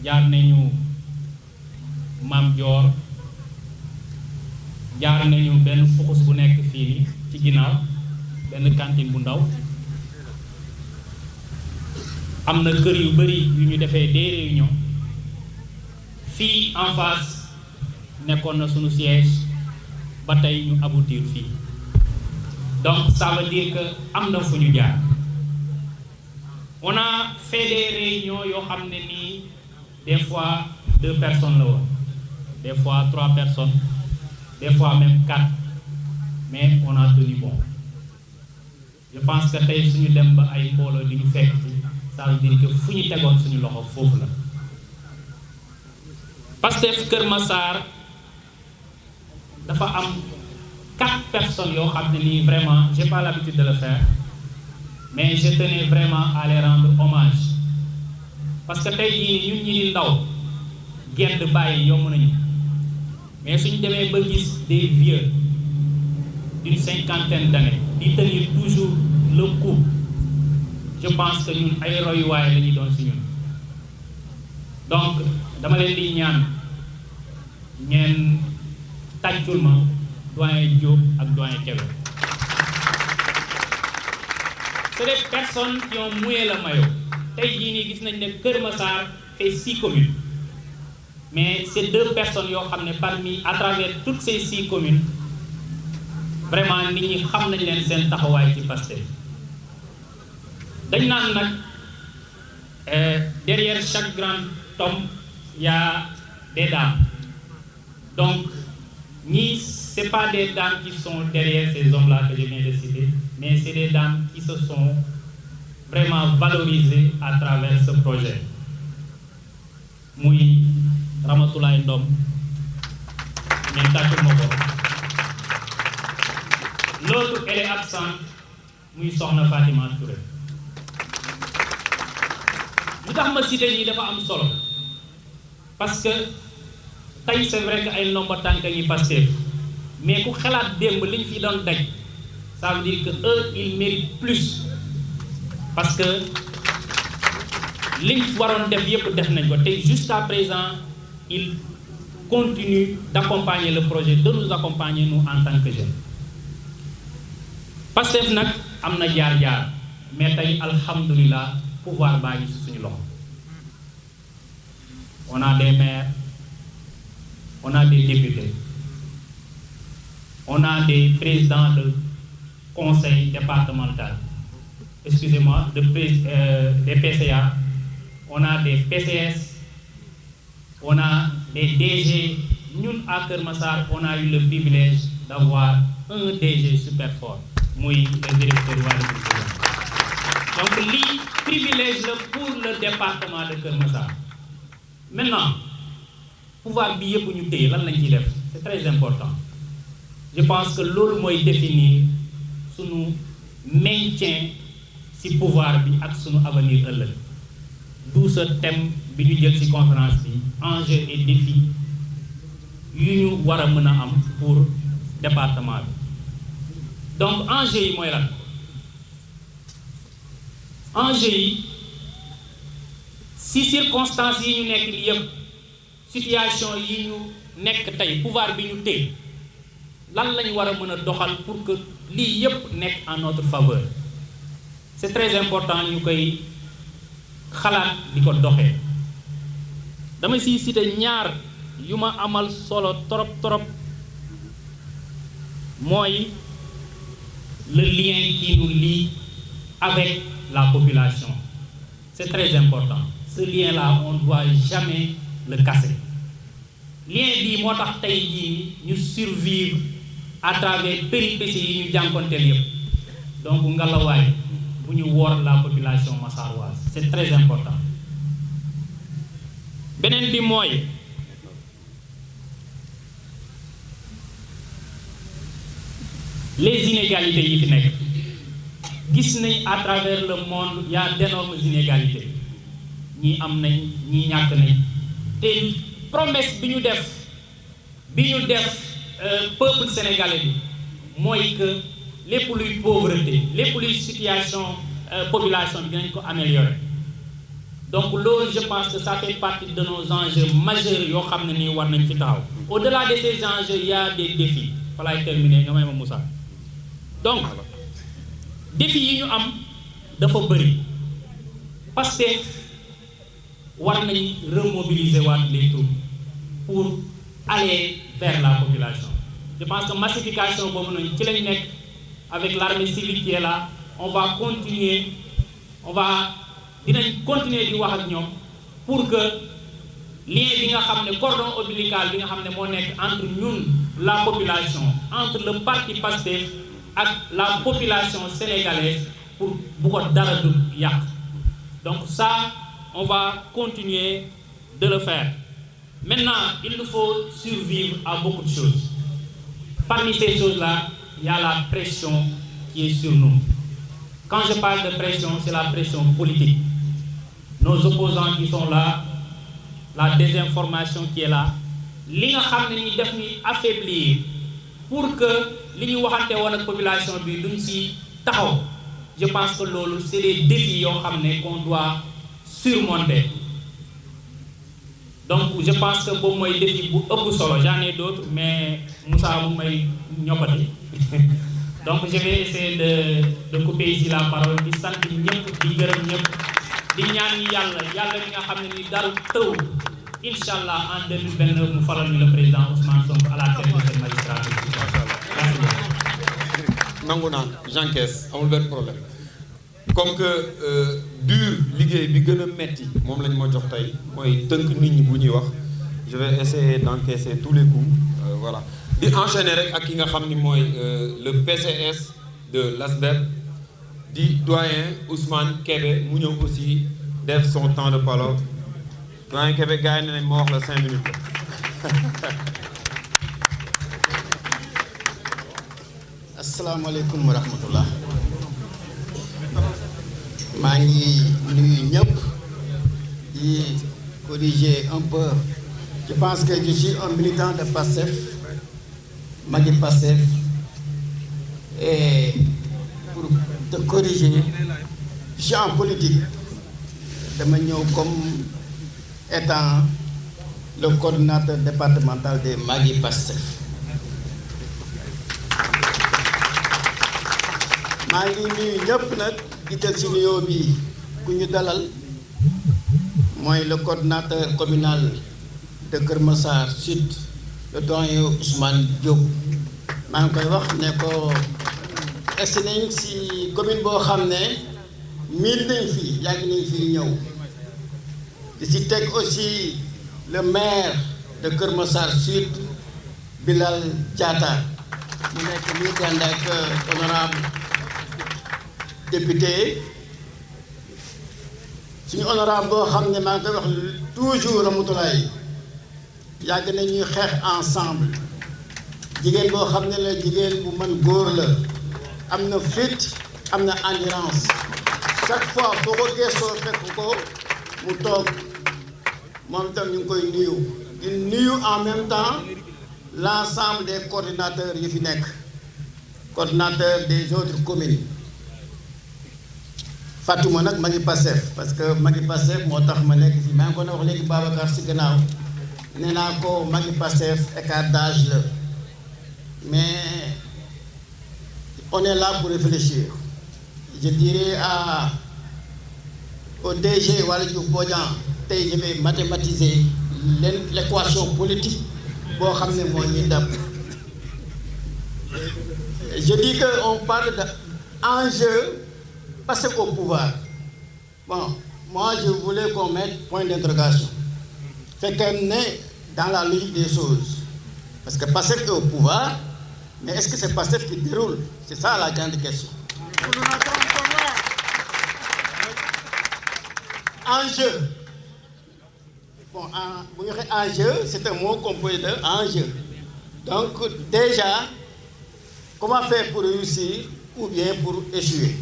J: jaar nañu Mam Dior jaar nañu benn fuxus bu nekk fii nii ci ginnaaw benn cantine bu ndaw am na kër yu bari yu ñu defee des réunions fii en face nekkoon na sunu siège ba tey ñu aboutir fii donc ça veut dire que am na fu ñu jaar on a fait des réunions yoo xam ne nii des fois 2 personnes la woon des fois 3 personnes des fois même 4 mais on a tenu bon je pense que tey suñu dem ba ay mbooloo di ñu fekk ci ça veut dire que fu ñu tegoon suñu loxo foofu la. Pastef Keur Massar dafa am 4 personnes yoo xam ne nii vraiment j'ai pas l'habitude de le faire mais je tenais vraiment à les rendre hommage parce que tey jii nii ñun ñi di ndaw gedd bàyyi yomb nañu mais suñu demee ba gis des vieux d'une 50aine d'années di tenir toujours le coup. Je pense que ñun ay royuwaay la ñuy doon si ñun donc dama leen di ñaan ngeen tàccul ma doyen Diop ak doyen Kébé. C'est des personnes qui ont mouillé le maillot tey jii nii gis nañ ne Keur Massar fait 6 communes mais c'est 2 personnes yoo xam ne parmi à travers toutes ces 6 communes vraiment nit ñi xam nañ leen seen taxawaay ci Pastef dañ naan nag derrière chaque grand homme il y a des dames. Donc c'est pas des dames qui sont derrière ces hommes-là que je viens de citer, mais c'est des dames qui se sont vraiment valorisées à travers ce projet. Muy Ramatoulaye Ndom ngeen tàccul ma ko. L'autre elle est absente muy Soxna Fatima Touré. Lu tax ma cité ñi dafa am solo parce que tey c'est vrai que ay ndomba tànk ñi Pastef mais ku xalaat démb liñ fi doon daj ça veut dire que eux ils méritent plus parce que liñ waroon def yépp def nañ ko te jusqu'à présent ils continuent d'accompagner le projet, de nous accompagner nous en tant que jeunes. Pastef nag am na jaar-jaar mais tey alhamdulilah pouvoir baa ngi ci suñu loxo. On a des maires, on a des députés, on a des présidents de conseil départemental, excusez-moi, des PCA, on a des PCS, on a des DG. Nous, à Keur Massar, on a eu le privilège d'avoir un DG super fort, moi, le directeur Waly Diouf Bodian. Donc, lii privilège pour le département de Keur Massar. Maintenant, pouvoir bi yëpp ñu téye lan lañ ciy def c'est très important. Je pense que loolu mooy définir sunu maintien ci pouvoir bi ak sunu avenir ëllëg. D'où ce thème bi ñu jël ci conférence bi enjeux et défis yu ñu war a mën a am pour département bi. Donc enjeux yi mooy lan enjeux yi si circonstances yi ñu nekk nii yëpp situation yi ñu nekk tey pouvoir bi ñu téye lan lañu war a mën a doxal pour que lii yëpp nekk en notre faveur. C'est très important ñu koy xalaat di ko doxee. dama siy citer ñaar yu ma amal solo trop mooy le lien qui nous lie avec la population. C'est très important. Ce lien-là, on ne doit jamais le casser. Lien bi moo tax tey jii ñu survivre à travers péripéties yi ñu jànkonteel yëpp. Donc ngalawaay bu ñu woor la population massaroise. C'est très important. Beneen bi mooy les inégalités yi fi nekk. Gis nañ à travers le monde il y a d'énormes inégalités. Ñi am nañ ñi ñàkk nañ te promesse bi ñu def peuple sénégalais bi mooy que lépp luy pauvreté lépp luy situation population bi dinañ ko améliorer. Donc loolu je pense que ça fait partie de nos enjeux majeurs yoo xam ne nii war nañ fi taxaw. Au-delà de ces enjeux il y a des défis. Fa laay terminer nga may ma Moussa. Donc défis yi ñu am dafa bëri parce que war nañ remobiliser waat les troupes pour aller vers la population. Je pense que massification boobu nañ ci lañ nekk avec l'armée civique qui est là. On va continuer dinañ continuer di wax ak ñoom pour que lien bi nga xam ne cordon ombilical bi nga xam ne moo nekk entre ñun la population entre le parti Pastef ak la population sénégalaise pour bu ko dara du yàq. Donc ça on va continuer de le faire. Maintenant il nous faut survivre à beaucoup de choses. Parmi ces choses-là il y a la pression qui est sur nous. Quand je parle de pression, c'est la pression politique. Nos opposants qui sont là, la désinformation qui est là, li nga xam ne ni def ni affaiblir pour que li ñu waxante woon ak population bi duñ ci taxaw. Je pense que loolu c'est des défis yoo xam ne qu'on doit surmonter. Donc je pense que boobu mooy défi bu ëpp solo. J'en ai d'autres mais Moussa mu may ñoppati. Donc je vais essayer de couper ici la parole di sant ñëpp di gërëm ñëpp di ñaan yàlla mi nga xam ne ni dara tëw Inch'Allah en 2029 nous falal ñu le président Ousmane Sonko à la tête de cette magistrature.
A: nangu naa j'encaisse amul benn problème comme que dur liggéey bi gën a metti moom lañ ma jox tey mooy tënk nit ñi bu ñuy wax je vais essayer d'encaisser tous les coups voilà di enchaîner rek ak ki nga xam ni mooy le PCS de l'ASBEP di doyen Ousmane Kébé mu ñëw aussi def son temps de parole doyen Kébé gars yi ne nañ ma wax la 5 minutes
D: asalaamaaleykum wa rahmatullah maa ngi nuyu ñëpp di corriger un peu je pense que je suis un militant de PASTEF Magui PASTEF et pour te corriger je suis en politique dama ñëw comme étant le coordinateur départemental de Magui PASTEF maa ngi nuyu ñëpp nag jiital ci nuyoo bi ku ñu dalal mooy le coordinateur communal de Kër Massar Sud le doyen Ousmane Diop maa ngi koy wax ne ko egsi nañ ci commune boo xam ne miin nañ fi yàgg nañ fi ñëw di ci teg aussi le maire de Kër Massar Sud Bilal Diatta mu nekk nii ànd ak honorable député suñu honorable boo xam ne maa ngi koy wax toujours Ramatoulaye yàgg nañuy xeex ensemble jigéen boo xam ne la jigéen bu mën góor la am na fit am na endurance chaque fois boo ko gëstoo fekk ko mu toog moom itam ñu ngi koy nuyu di nuyu en même temps l'ensemble des coordinateurs yi fi nekk coordinateurs des autres communes fàttuma nag Magui PASTEF parce que Magui PASTEF moo tax ma nekk fii maa ngi ko wax léegi Babacar si gannaaw nee naa ko Magui PASTEF écart d'âge la mais on est là pour réfléchir je dirais au DG Waly Diouf Bodian tey je vais mathématiser l'équation politique boo xam ne moo ñuy dab je dis que on parle d'enjeu passer au pouvoir. Bon, moi je voulais qu'on mette point d'interrogation. Fait qu'on est dans la logique des choses. Parce que Pastef est au pouvoir, mais est-ce que c'est Pastef qui déroule? C'est ça la grande question. Enjeu. Bon, enjeu, c'est un mot composé de enjeu. Donc déjà, comment faire pour réussir ou bien pour échouer?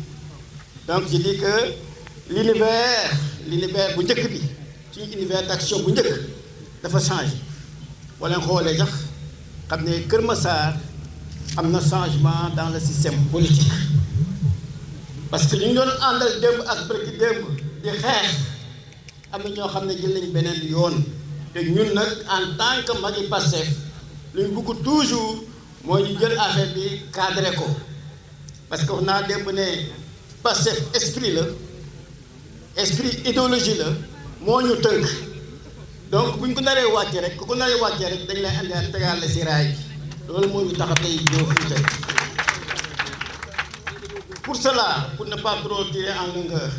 D: Donc je dis que l'univers bu njëkk bi suñu univers d'action bu njëkk dafa changé wala xoolee sax xam ne Kër Massar am na changement dans le système politique parce que ñu ngi doon àndal démb ak bërki démb di xeex am na ñoo xam ne jël nañ beneen yoon te ñun nag en tant que Magui PASTEF lu ñu bëgg toujours mooy ñu jël affaire bi cadré ko parce que wax naa démb ne PASTEF esprit la esprit idéologie la moo ñu tënk donc bu ñu ko naree wàccee rek ku ko naree wàccee rek dañ lay andi ak tegaale si raay bi loolu moo ñu tax a tey ñëw fii tey pour cela pour ne pas trop tirer en longueur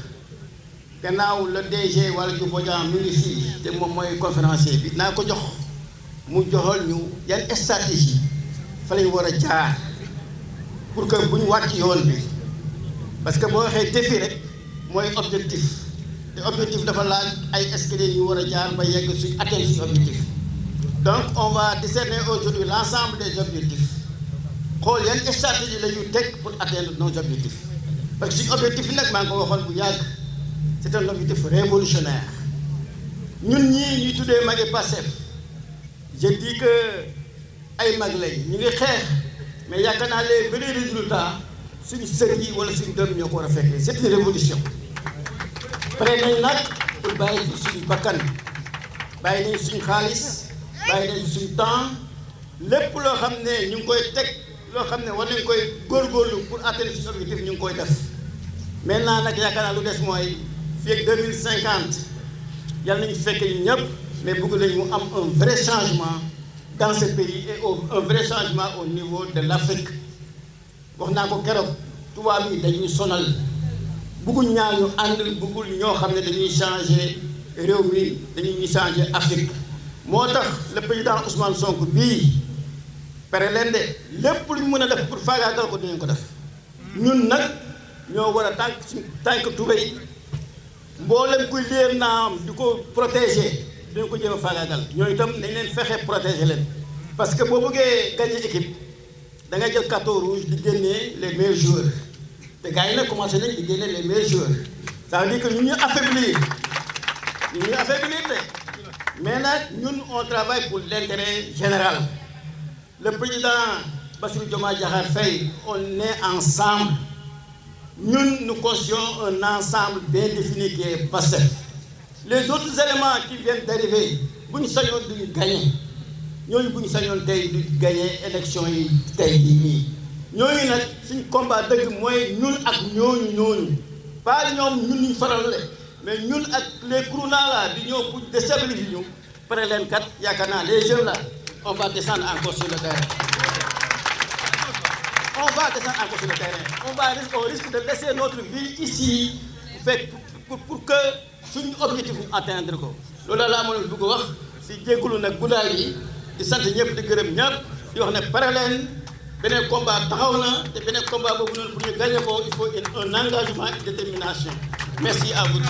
D: gannaaw le DG Waly Diouf Bodian mu ngi fii te moom mooy conférencier bi naa ko jox mu joxal ñu yan stratégie fa lañ war a jaar pour que bu ñu wàcc yoon bi. parce que boo waxee défi rek mooy objectif te objectif dafa laaj ay escaliers yu war a jaar ba yegg suñ atteindre suñu objectif donc on va discerner aujourd'hui l'ensemble des objectifs xool yan stratégie la ñu teg pour atteindre nos objectifs parce que suñu objectif yi nag maa ngi ko waxoon bu yàgg c'est un objectif révolutionnaire ñun ñii ñuy tuddee Magui PASTEF je dis que ay mag lañ ñu ngi xeex mais yaakaar naa les vrais résultats suñu sët yi wala suñu doom ñoo ko war a fekkee c'est une révolution pare nañ nag pour bàyyi fi suñu bakkan bàyyi nañ suñu xaalis bàyyi nañ suñu temps lépp loo xam ne ñu ngi koy teg loo xam ne war nañ koy góorgóorlu pour atteindre suñu objectif ñu ngi koy def maintenant nag yaakaar naa lu des mooy fii ak 2050 yàlla nañu fekkee ñu ñëpp mais bëgg nañ mu am un vrai changement dans ce pays et un vrai changement au niveau de l'Afrique wax naa ko keroog tubaab yi dañuy sonal bëgguñ ñaar ñu ànd bëggul ñoo xam ne dañuy changer réew mi dañuy changer Afrique moo tax le président Ousmane Sonko bii pare leen de lépp lu ñu mën a def pour faagaagal ko dinañ ko def ñun nag ñoo war a tànk tubéy mboolem kuy leer naam di ko protéger dinañ ko jéem a faagaagal ñooy itam dañ leen fexe protéger leen parce que boo bëggee gagner équipe da ngay jël carton rouge di génnee les meilleurs joueurs te gars yi nag commencé nañ di génne les meilleurs joueurs ça veut dire que ñu affaiblir de mais nag ñun on travaille pour l'intérêt général le président Bassirou Diomaye Diakhar Faye on est ensemble ñun nous constituons un ensemble bien défini qui est PASTEF les autres éléments qui viennent d'arriver bu ñu sañoon duñu gagné ñooñu bu ñu sañoon tey du gagné élection yi tey jii nii ñooñu nag suñ combat dëgg mooy ñun ak ñooñu pas ñoom ñun ñu faral le mais ñun ak les croonants là di ñëw pour déstabiliser ñu pare leen kat yaakaar naa les jeunes là on va descendre encore sur le terrain on risque de laisser notre vie ici pour que suñu objectif ñu atteindre ko loolu laa mën a bëgg wax si jégalu nag guddaay yi di sant ñëpp di gërëm ñëpp di wax ne pare leen beneen combat taxaw na te beneen combat boobu noonu pour ñu gagner ko il faut un engagement et une détermination merci à vous.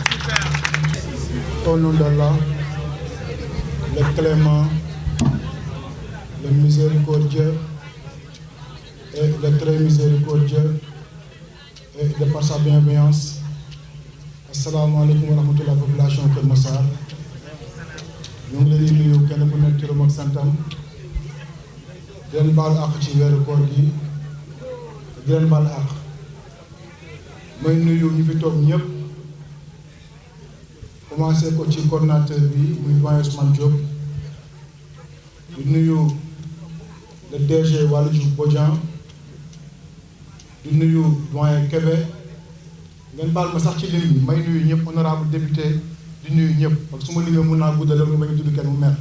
K: Au nom d'Allah, le clément, le miséricordieux et le très miséricordieux et de par sa bienveillance. Assalamu alaikum wa rahmatullahi population Keur Massar. ñu ngi leen di nuyu kenn ku nekk turam ak santam di leen baal àq ci weeru koor gi di leen baal àq may nuyu ñu fi toog ñëpp commencé ko ci coordinateur bi muy doyen Ousmane Diop di nuyu le DG Waly Diouf Bodian di nuyu doyen Kébé ngeen baal ma sax ci lim bi may nuyu ñëpp honorable député di nuyu ñëpp parce que su ma limee mën naa guddal ma bañ a tudd kenn mu mer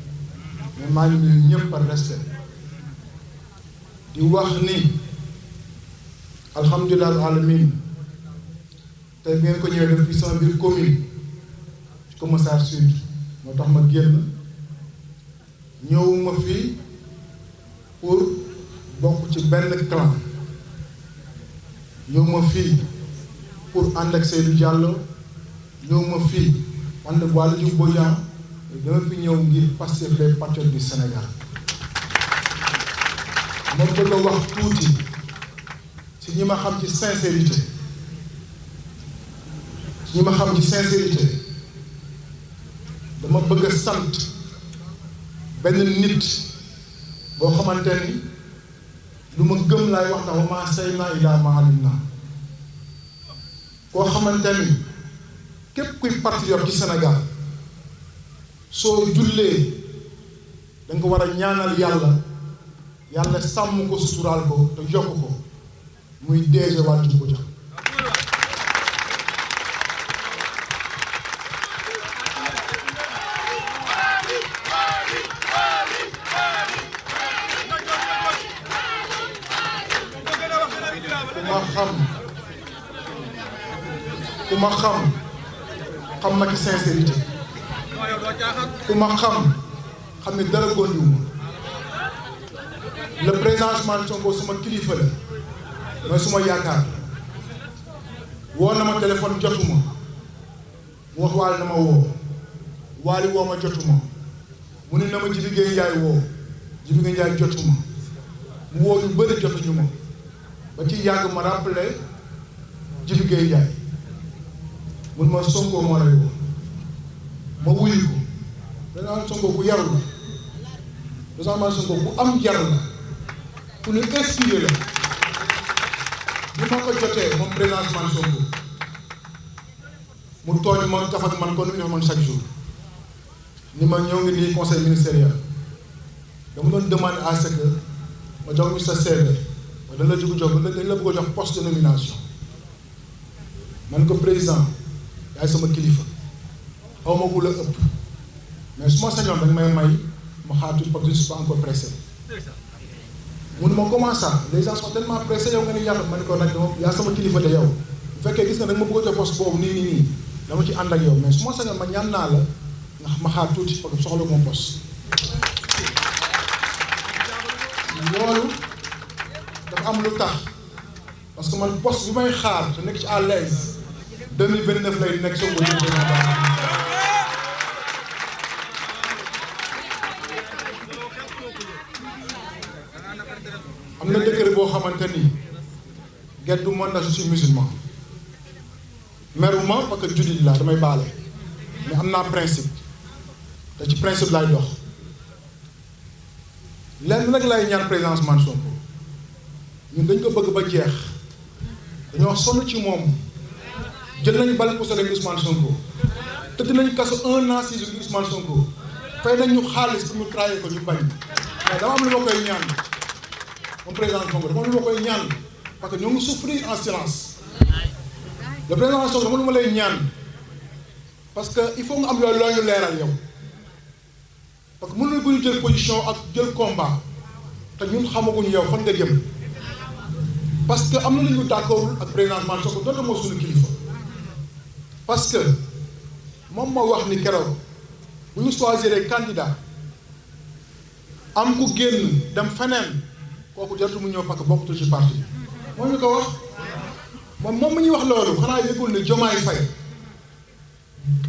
K: mais maa ngi nuyu ñëpp par respect di wax ni alhamdulilah alamin tey ngeen ko ñëwee def fi sama biir commune ci Keur Massar Sud moo tax ma génn ñëwuma fii pour bokk ci benn clan ñëwuma fii pour ànd ak Seydou Diallo ñëwuma fii ànd ak Waly Diouf Bodian dama fi ñëw ngir Pastef les patriotes du Sénégal ma bëgg a wax tuuti si ñi ma xam ci sincérité dama bëgg a sant benn nit boo xamante ni lu ma gëm laay wax na wa maa saynaa illaa maa alimnaa koo xamante ni képp kuy patriote ci Sénégal soo jullee da nga ko war a ñaanal yàlla sàmm ko suturaal ko te yokk ko muy DG Waly Diouf Bodian ku ma xam ma ci sincérité ku ma xam ne dara góondiwuma le président Ousmane Sonko suma kilifa la mooy suma yaakaar woo na ma téléphone jotuma mu wax Waly na ma woo Waly woo ma jotuma mu ne na ma Jibi Gueye Ndiaye woo Jibi Gueye Ndiaye jotuma mu woo ñu bëri jotuñu ma ba ci yàgg ma rappelé Jibi Gueye Ndiaye mun ma Sonko moo lay woo ma wuyu ko président Sonko ku yaru la président Sonko ku am jar la ku ñu inspiré la bi ma ko jotee moom président Sonko mu tooñ ma kaf ak man kon nu mu def man chaque jour ni ma ñëw ngi nii conseil ministériel dama doon demande à ce que ma jox mi sa CV ma dañ la bëgg jox dañ la bëgg a jox poste de nomination man ko président yaay sama kilifa xaw ma ku la ëpp mais su ma sañoon dañ may ma xaar tuuti parce que je suis pas encore pressé mu ne ma comment ça les gens sont tellement pressés yow nga ni yàlla ma ne ko nag yaa sama kilifa de yow bu fekkee gis nga da nga ma bëgg a jox poste boobu nii dama ci ànd ak yow mais su ma sañoon ma ñaan naa la ndax ma xaar tuuti parce que soxla moom poste loolu dafa am lu tax parce que man poste bi may xaar te nekk ci à l'aise 2029 lay nekk soo ko am na décret boo xamante ni geddu mën na je suis musulman meruma parce que jullit laa damay baale mais am naa principe te ci principe laay dox lenn nag lay ñaan président Ousmane Sonko ñun dañ ko bëgg ba jeex dañoo sonn ci moom jël nañu bal posé rek Ousmane Sonko tëdd nañu kaso 1 an 6 jours Ousmane Sonko fay nañ ñu xaalis pour ñu trahir ko ñu bañ mais dama am lu ma koy ñaan moom président Sonko dama am lu ma koy ñaan parce que ñoo ngi souffrir en silence le président Sonko dama lu ma lay ñaan parce que il faut nga am loolu loo ñu leeral yow parce que mënuñu bu ñu jël position ak jël combat te ñun xamaguñu yow fan nga jëm parce que am na lu ñu d'accord ak président Ousmane Sonko doonte moo suñu kilifa parce que moom moo wax ni keroog bu ñu choisir candidat am ku génn dem feneen kooku jartu mu ñëw parce que bokkutul ci parti bi moo ñu ko wax moom mi ñuy wax loolu xanaa yëgul ne Diomaye Faye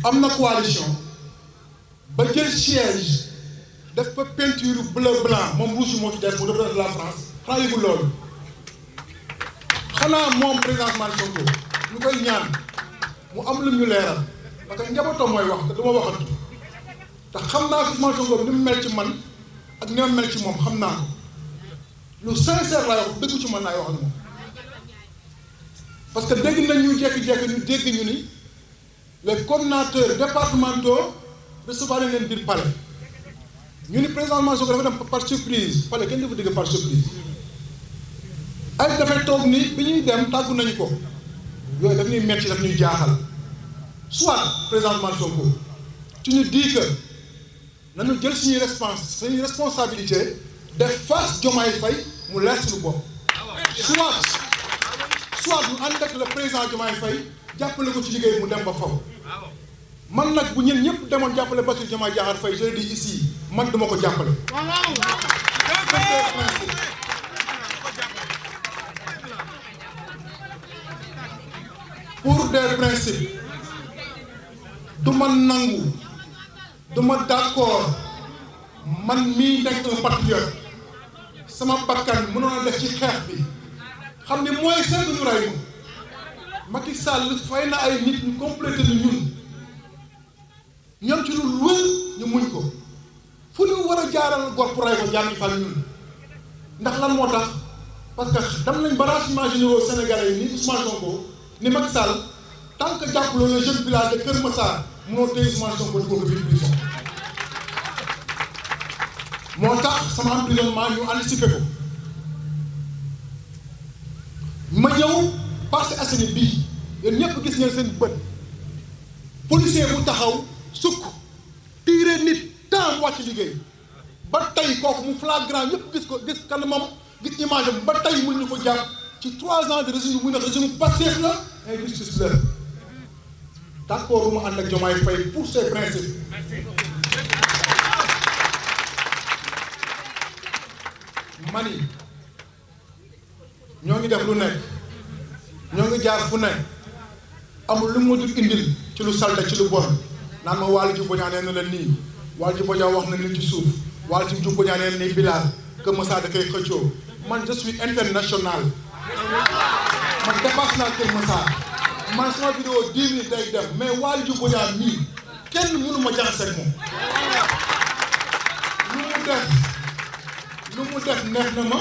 K: am na coalition ba jël siège def fa peinture bleu blanc moom rouge moo ci des mu représente la France xanaa yëgul loolu xanaa moom président Ousmane Sonko ñu koy ñaan mu am lu ñu leeral parce que njabootam mooy wax te du ma waxatu te xam naa Ousmane Sonko ni mu mel ci man ak ni ma mel ci moom xam naa ko lu sincère laay wax dëgg ci man laay wax ak moom parce que dégg nañ ñu jékki-jékki ñu dégg ñu ni les coordonnateurs départementaux recevoir nañ leen biir palais ñu ni président Ousmane Sonko dafa dem par surprise palais kenn dafa dégg par surprise ay dafay toog ni bi ñuy dem tàggu nañu ko yooyu daf ñuy metti daf ñuy jaaxal soit président Ousmane Sonko tu nous dis que nañu jël suñuy responsabilité def face Diomaye Faye mu leer suñu bopp soit ñu ànd ak le président Diomaye Faye jàppale ko ci liggéey mu dem ba faw man nag bu ñeen ñëpp demoon jàppale Bassirou Diomaye Diakhar Faye je le dis ici man duma ko jàppale pour des principes du ma nangu du ma d'accord man mii nekk un patriote sama bakkan mënoon a def ci xeex bi xam ne mooy seen ñu rey ma Macky Sall fay na ay nit ñu complété ni ñoom ci lu wër ñu muñ ko fu ñu war a jaaral gor pour rey ko jaar ñu fan ñun ndax lan moo tax parce que dem nañ ba renseignements généraux sénégalais yi ni Ousmane Sonko ni Macky Sall tant que jàppaloo le jeune village de Kër Massar mënoo téye Ousmane Sonko di ko ko biir prison moo tax sama emprisonnement ñu anticipé ko ma ñëw Parcelles Assainies bii yéen ñëpp gis ngeen seen bët policier bu taxaw sukk tiire nit temps wàcc liggéey ba tey kooku mu flagrant ñëpp gis ko gis kan moom gis image am ba tey mënuñu ko jàpp ci 3 ans de régime muy ne régime Pastef la injustice la d'accord mu ànd ak Diomaye Faye pour ses principes mani ñoo ngi def lu nekk ñoo ngi jaar fu nekk amul lu mu dul indil ci lu salte ci lu bon naan ma Waly Diouf Bodiang nee na leen nii Waly Diouf Bodiang wax na ni ci suuf Waly Diouf Bodiang nee na nii Bilal Kër Massar da koy xëccoo man je suis international man dépasse naa Kër Massar man sama vidéo 10 minutes day dem mais Waly Diouf Bodiang nii kenn mënu ma jaxase ak moom lu mu def neex na ma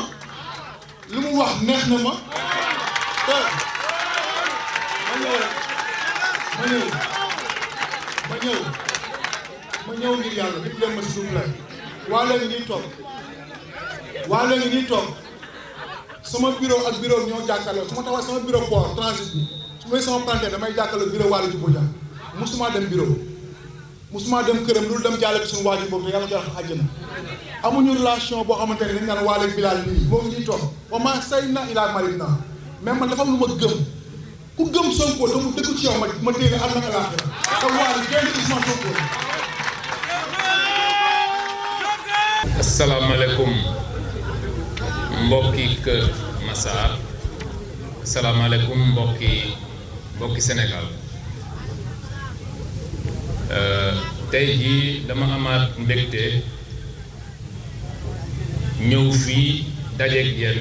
K: lu mu wax neex na ma te ma ñëw ngir yàlla nit leen ma s'il vous plaît waa léegi nii toog sama bureau ak bureau ñoo jàkkaarloo su ma taxawee sama bureau port transit bi su may sama planté damay jàkkaarloo bureau Waly Diouf Bodiang musuma dem bureau musuma dem këram loolu dem jaale bi suñu waajur boobu te yàlla ko wax àjjana amuñu relation boo xamante ne dañ naan Waly ak Bilal nii moo ngi nii toog wa maa say na ilaa marit na mais man dafa am lu ma gëm ku gëm Sonko la mu dëkk ci yow ma téye am na alaaxira te Waly kenn Ousmane Sonko.
A: asalaamaaleykum mbokki Kër Massar asalaamaaleykum mbokki Sénégal tey jii dama amaat mbégte ñëw fii dajeeg yéen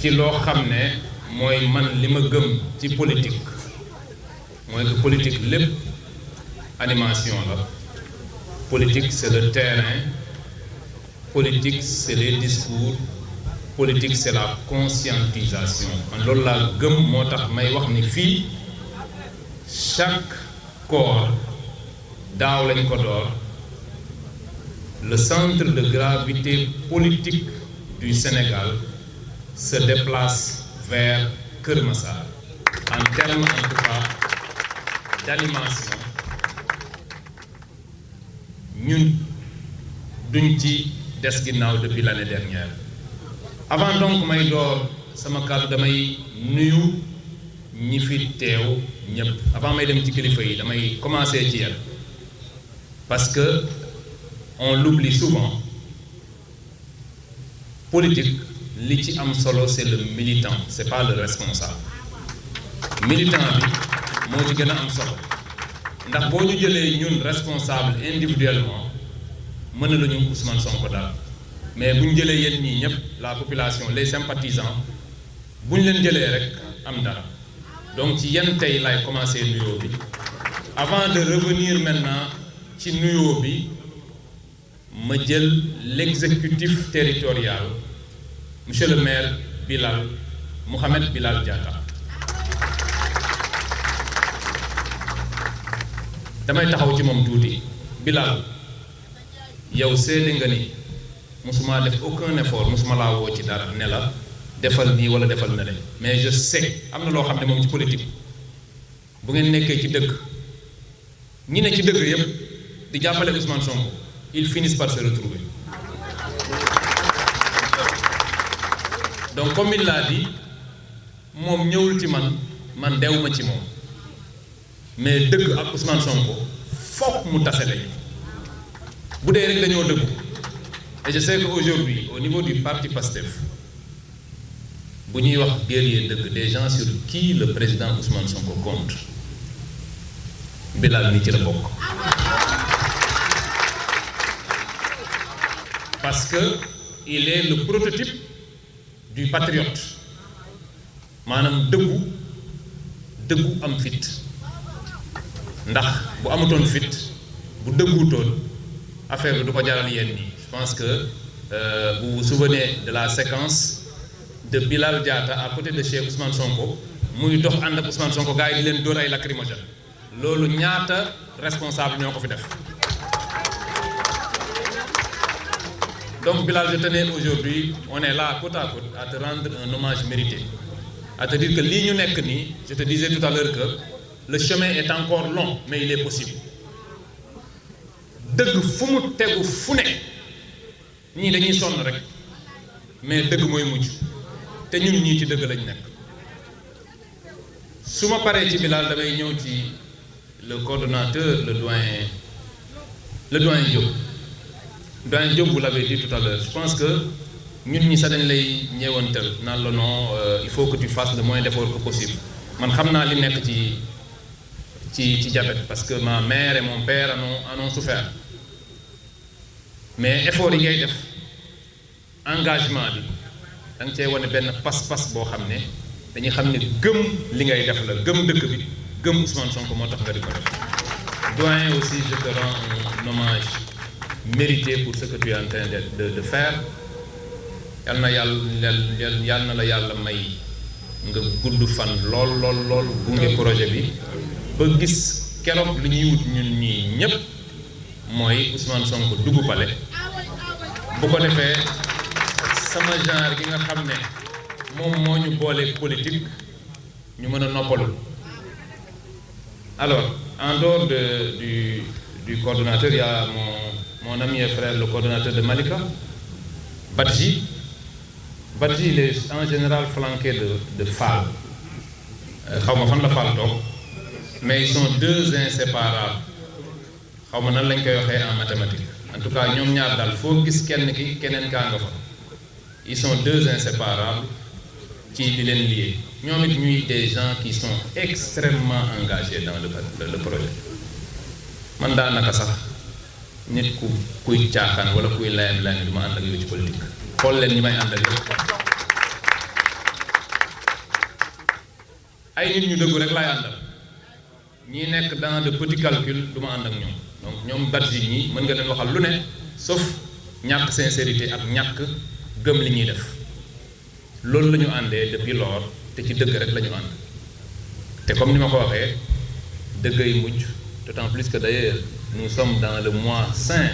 A: ci loo xam ne mooy man li ma gëm ci politique mooy que politique lépp animation la politique c'est le terrain politique c'est les discours politique c'est la conscientisation man loolu laa gëm moo tax may wax ni fii chaque corps daaw lañ ko door le centre de gravité politique du Sénégal se déplace vers Kër Massar en termes en tout cas d'animation ñun duñ ci des ginnaaw depuis l'année dernière avant donc may door sama kàddu damay nuyu ñi fi teew ñëpp avant may dem ci kilifa yi damay commencer ci yéen parce que on l'oublie souvent politique li ci am solo c'est le militant c'est pas le responsable militant bi moo ci gën a am solo ndax boo ñu jëlee ñun responsable individuellement mën na la ñu Ousmane Sonko daal mais bu ñu jëlee yéen ñii ñëpp la population les sympathisants bu ñu leen jëlee rek am dara donc ci yenn tey lay commencer nuyoo bi avant de revenir maintenant ci nuyoo bi ma jël l'exécutif territorial monsieur le maire Mohamed Bilal Diatta damay taxaw ci moom tuuti Bilal yow seede nga ni musuma def aucun effort musuma laa woo ci dara ne la defal nii wala defal na le mais je sais am na loo xam ne moom ci politique bu ngeen nekkee ci dëgg ñi ne ci dëgg yépp di jàppale Ousmane Sonko ils finissent par se retrouver donc comme il l'a dit moom ñëwul ci man deewuma ci moom mais dëgg ak Ousmane Sonko fokk mu tase lañu bu dee rek dañoo dëggu et je sais que aujourd'hui au niveau du parti PASTEF bu ñuy wax guerrier dëgg des gens sur qui le président Ousmane Sonko compte Bilal ni ci la bokk parce que il est le prototype du patriote maanaam dëggu am fit ndax bu amutoon fit bu dëggutoon affaire bi du ko jaral yenn nii je pense que vous vous souvenez de la séquence de Bilal Diatta à côté de Cheikh Ousmane Sonko muy dox ànd ak Ousmane Sonko gars yi di leen dóor ay lacrymogène loolu ñaata responsable ñoo ko fi def donc Bilal je tenais aujourd'hui on est là côte à côte à te rendre un hommage mérité à te dire que lii ñu nekk nii je te disais tout à l'heure que le chemin est encore long mais il est possible dëgg fu mu tegu fu ne ñii dañuy sonn rek mais dëgg mooy mujj te ñun ñii ci dëgg lañ nekk su ma paree ci Bilal damay ñëw ci le coordonnateur le doyen Diop doyen Diop vous l'avez dit tout à l'heure je pense que ñun ñi sax dañ lay ñeewantal naan la non il faut que tu fasses le moins d'efforts que possible man xam naa li nekk ci diabète parce que ma mère et mon père en ont souffert mais effort yi ngay def engagement bi da nga cee wane benn pas-pas boo xam ne dañuy xam ne gëm li ngay def la gëm dëkk bi gëm Ousmane Sonko moo tax nga di ko def doyen aussi je te rends un hommage mérité pour ce que tu es en train de faire yal na la yàlla may nga gudd fan lool gunge projet bi ba gis keroog li ñuy wut ñun ñii ñépp mooy Ousmane Sonko dugg pale bu ko defee sama genre gi nga xam ne moom moo ñu boolee politique ñu mën a noppalu alors en dehors du coordonnateur, il y a mon ami et frère, le coordonnateur de Malika, Badji. Badji, il est en général flanqué de Fall. Mais ils sont deux inséparables. En mathématiques. En tout cas, ils sont deux inséparables qui les lient. Nous avons des gens qui sont extrêmement engagés dans le projet. Manda nakasa nit ku kuy tiaxan wala kuy layam layam duma and ak yow ci politique xol len ñi may andal ay nit ñu deggu rek lay andal ñi nekk dans de petits calculs duma and ak ñom donc ñom Badji ñi mën nga leen waxal lu ne sauf ñak sincérité ak ñak gëm li ñuy def loolu lañu andé depuis lors té ci dëgg rek lañu and té comme nima ko waxé dëggay mujj. D'autant plus que d'ailleurs, nous sommes dans le mois saint,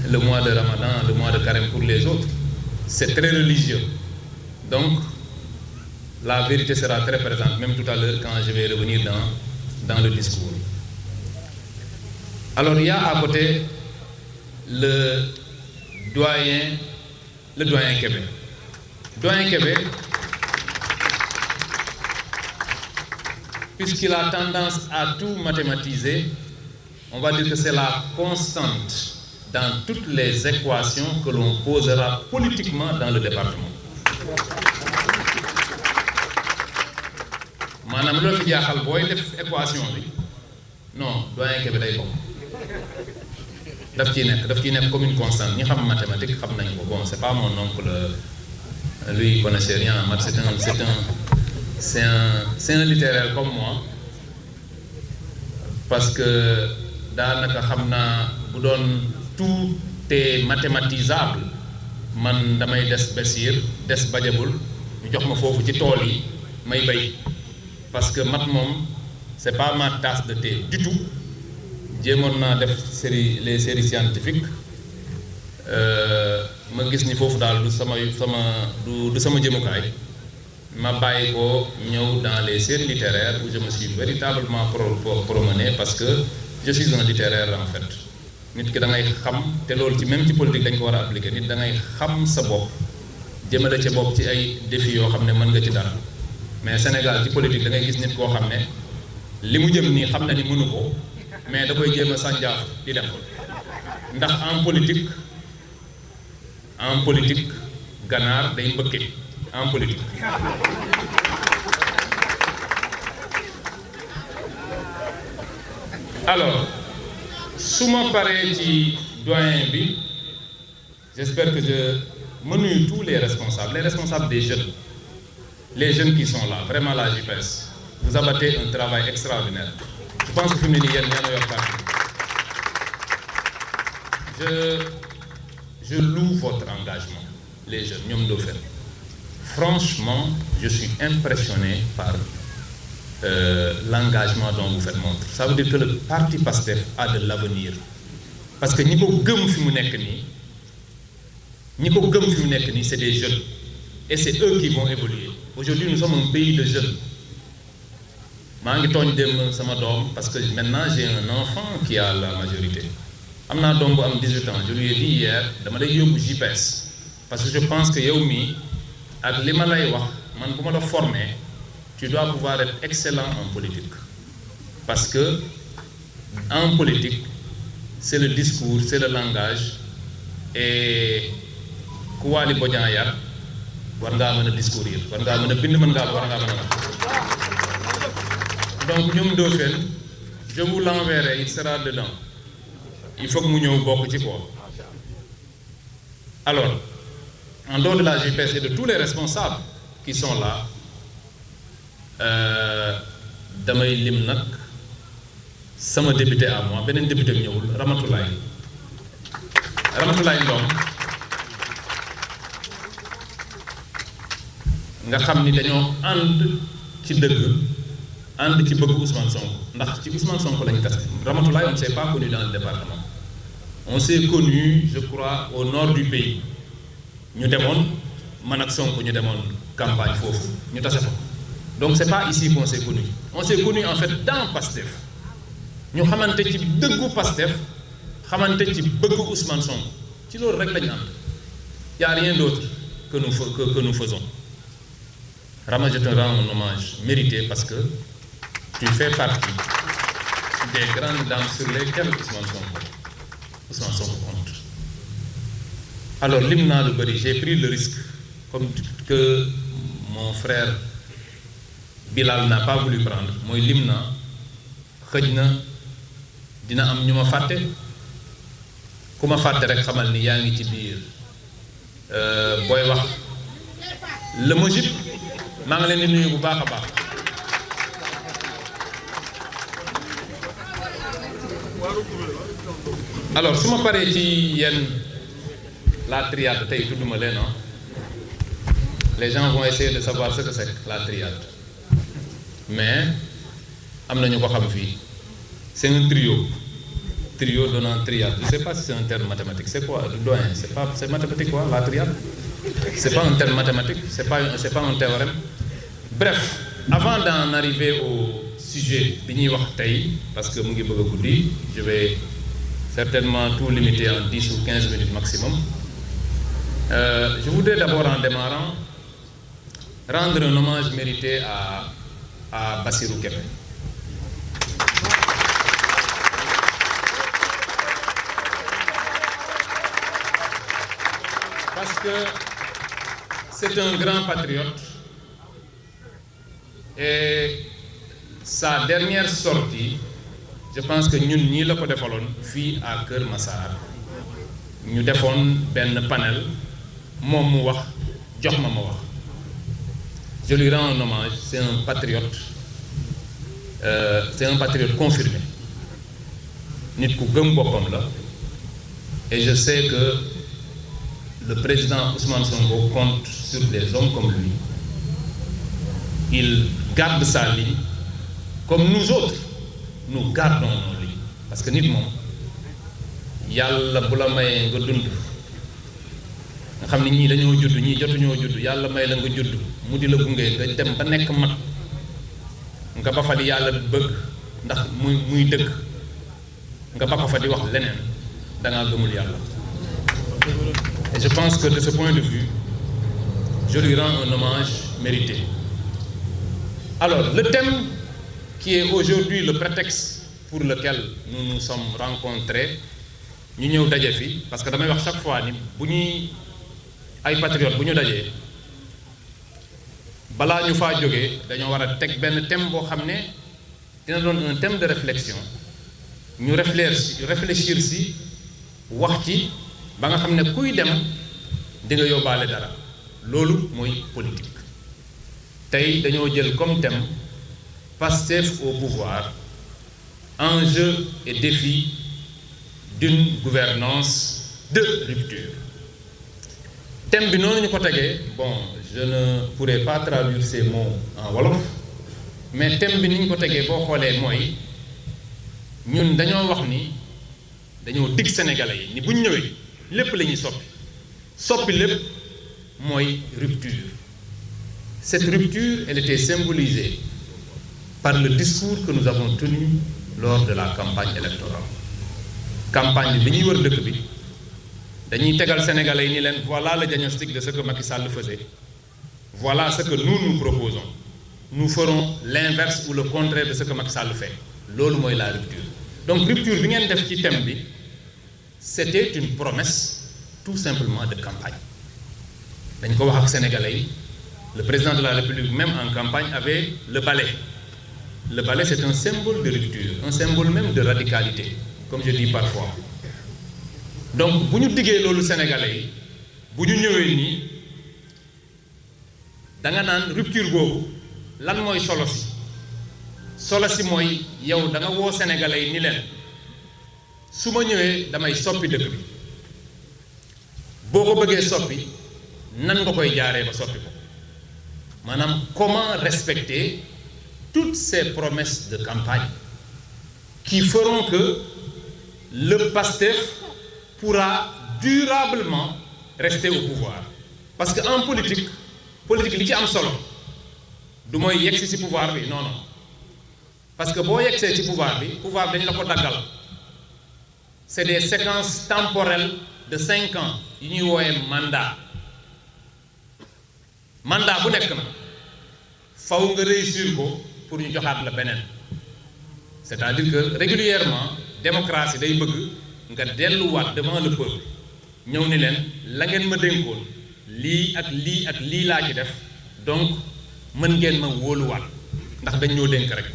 A: le mois de Ramadan, le mois de Carême pour les autres. C'est très religieux. Donc, la vérité sera très présente, même tout à l'heure quand je vais revenir dans le discours. Alors, il y a à côté le doyen Québec. Doyen Québec, puisqu'il a tendance à tout mathématiser, on va dire que c'est la constante dans toutes les équations que l'on posera politiquement dans le département. Madame le fi jaaxal booy def équation bi non doyen Kébé day bokk daf ciy nekk comme une constante ñi xam mathématique xam nañ ko bon c'est pas mon oncle lui il connaissait rien en maths c'est un littéraire comme moi parce que daanaka xam naa bu doon tout est mathématisable man damay des Bessir des Badiabul ñu jox ma foofu ci tool yi may bay parce que mat moom c'est pas ma tasse de thé du tout jéemoon naa def les séries scientifiques ma gis ni foofu daal du sama jëmukaay ma bàyyi ko ñëw dans les séries littéraires où je me suis véritablement promené parce que je suis un littéraire en fait nit ki da ngay xam te loolu ci même ci politique dañ ko war a appliquer nit da ngay xam sa bopp jëmale ca bopp ci ay défis yoo xam ne mën nga ci dara mais Sénégal ci politique da ngay gis nit koo xam ne li mu jëm nii xam na ni mënu ko mais da koy jéem a sànjaaf di dem ndax en politique ganaar day mbëkke en politique. Alors su ma paree ci doyen bi j'espère que je menuis tous les responsables des jeunes, les jeunes qui sont là, vraiment la JPS. Vous abattez un travail extraordinaire. Je pense que je loue votre engagement, les jeunes, Nyom Dauphin. Franchement, je suis impressionné par l'engagement dont vous faites montre. Ça veut dire que le parti PASTEF a de l'avenir. Parce que ñi ko gëm fi mu nekk nii c'est des jeunes. Et c'est eux qui vont évoluer. Aujourd'hui, nous sommes un pays de jeunes. Je suis parce que maintenant j'ai un enfant qui a la majorité. Je suis 18 ans. Je lui ai dit hier, je vais JPS. Parce que je pense que Yomi, avec les malais, former, tu dois pouvoir être excellent en politique. Parce que en politique, c'est le discours, c'est le langage. Et quoi les Bodjaya, war ngaa mën a discourir war ngaa mën a bind mën ngaa war ngaa mën a wax donc ñoom Dauphin je vous l'enverrai, il sera dedans, il faut que mu ñëw bokk ci quoi. Alors en dehors de la JPS et de tous les responsables qui sont là, damay lim nag sama député à moi beneen député bi ñëwul Ramatoulaye Ndong nga xam ni dañoo ànd ci dëgg ànd ci bëgg Ousmane Sonko ndax ci Ousmane Sonko lañu tase. Ramatoulaye on ne s'est pas connu dans le département, on s'est connu je crois au nord du pays ñu demoon man ak Sonko ñu demoon campagne foofu ñu tase fa. Donc c'est pas ici qu'on s'est connu, on s'est connu en fait dans PASTEF ñu xamante ci dëggu Pastef xamante ci bëgg Ousmane Sonko ci loolu rek lañu am y a rien d'autre que nous faisons. Rama, je te rends un hommage mérité parce que tu fais partie des grandes dames sur lesquelles Ousmane Sonko compte. Alors lim naa lu bëri, j'ai pris le risque comme que mon frère Bilal n'a pas voulu prendre mooy lim naa xëj na dina am ñu ma fàtte ku ma fàtte rek xamal ni yaa ngi ci biir booy wax le Mojib maa ngi leen di nuyu bu baax a baax. Alors su ma paree ci yenn la triade tey tudduma leen les gens vont essayer de savoir ce que c'est la triade mais am na ñu ko xam fii c'est un trio donnant triade. Je sais pas si c'est un terme mathématique. C'est quoi le doyen? C'est mathématique quoi la triade? C'est pas un terme mathématique, c'est pas un théorème. Bref, avant d'en arriver au sujet bi ñuy wax tey parce que mu ngi bëgg a guddi, je vais certainement tout limiter en 10 ou 15 minutes maximum. Je voudrais d'abord en démarrant rendre un hommage mérité à Bassirou Kébé. Parce que c'est un grand patriote et sa dernière sortie, je pense que ñun ñii la ko defaloon fii à Kër Massar ñu defoon benn panel moom mu wax jox ma wax. Je lui rends un hommage, c'est un patriote confirmé nit ku gëm boppam la et je sais que le président Ousmane Sonko compte sur des hommes comme lui. Il garde sa ligne comme nous autres nous gardons nos lignes parce que nit moom yàlla bu la mayee nga dund nga xam ne ñii dañoo judd ñii jotuñoo judd yàlla may la nga judd mu di la gunge nga dem ba nekk mag nga ba fa di yàlla bëgg ndax muy dëgg nga ba ko fa di wax leneen dangaa gëmul yàlla. Et je pense que de ce point de vue, je lui rends un hommage mérité. Alors, le thème qui est aujourd'hui le prétexte pour lequel nous nous sommes rencontrés, ñu ñëw daje fi parce que damay wax chaque fois ni bu ñuy ay patriotes bu ñu dajee balaa ñu faa jógee dañoo war a teg benn thème boo xam ne dina doon un thème de réflexion ñu réfléchir si wax ci ba nga xam ne kuy dem di nga yóbbaale dara loolu mooy politique tey dañoo jël comme thème Pastef au pouvoir enjeux et défis d'une gouvernance de rupture. Thème bi noonu ñu ko tegee bon je ne pourrais pas traduire ces mots en wolof mais thème bi ni ñu ko tegee boo xoolee mooy ñun dañoo wax ni dañoo dig Sénégalais yi ni bu ñu ñëwee lépp la ñuy soppi lépp mooy rupture. Cette rupture elle était symbolisée par le discours que nous avons tenu lors de la campagne électorale. Campagne bi ñuy wër dëkk bi dañuy tegal Sénégalais yi ni leen voilà le diagnostic de ce que Macky Sall faisait, voilà ce que nous proposons, nous ferons l'inverse ou le contraire de ce que Macky Sall fait. Loolu mooy la rupture. Donc rupture bi ngeen def ci thème bi c'était une promesse tout simplement de campagne. dañ ko wax ak Sénégalais yi le président de la République même en campagne avait le balai. Le balai c'est un symbole de rupture, un symbole même de radicalité comme je dis parfois. Donc bu ñu diggee loolu Sénégalais yi bu ñu ñëwee nii da nga naan rupture boobu lan mooy solo si mooy yow da nga woo Sénégalais yi ni leen su ma ñëwee damay soppi dëkk bi boo ko bëggee soppi nan nga koy jaaree ba soppi ko maanaam comment respecter toutes ces promesses de campagne qui feront que le PASTEF pourra durablement rester au pouvoir. Parce qu'en politique li ci am solo du mooy yegsi ci pouvoir bi non
G: parce que boo yegsee ci pouvoir dañu la ko daggal. C'est des séquences temporelles de 5 ans yu ñuy wooyee mandat bu nekk na faw nga réussir ko pour ñu joxaat la beneen. C'est-à-dire que régulièrement démocratie day bëgg nga delluwaat devant le peuple ñëw ni leen la ngeen ma dénkoon lii ak lii ak lii laa ci def donc mën ngeen ma wóoluwaat ndax dañ ñoo dénk rek.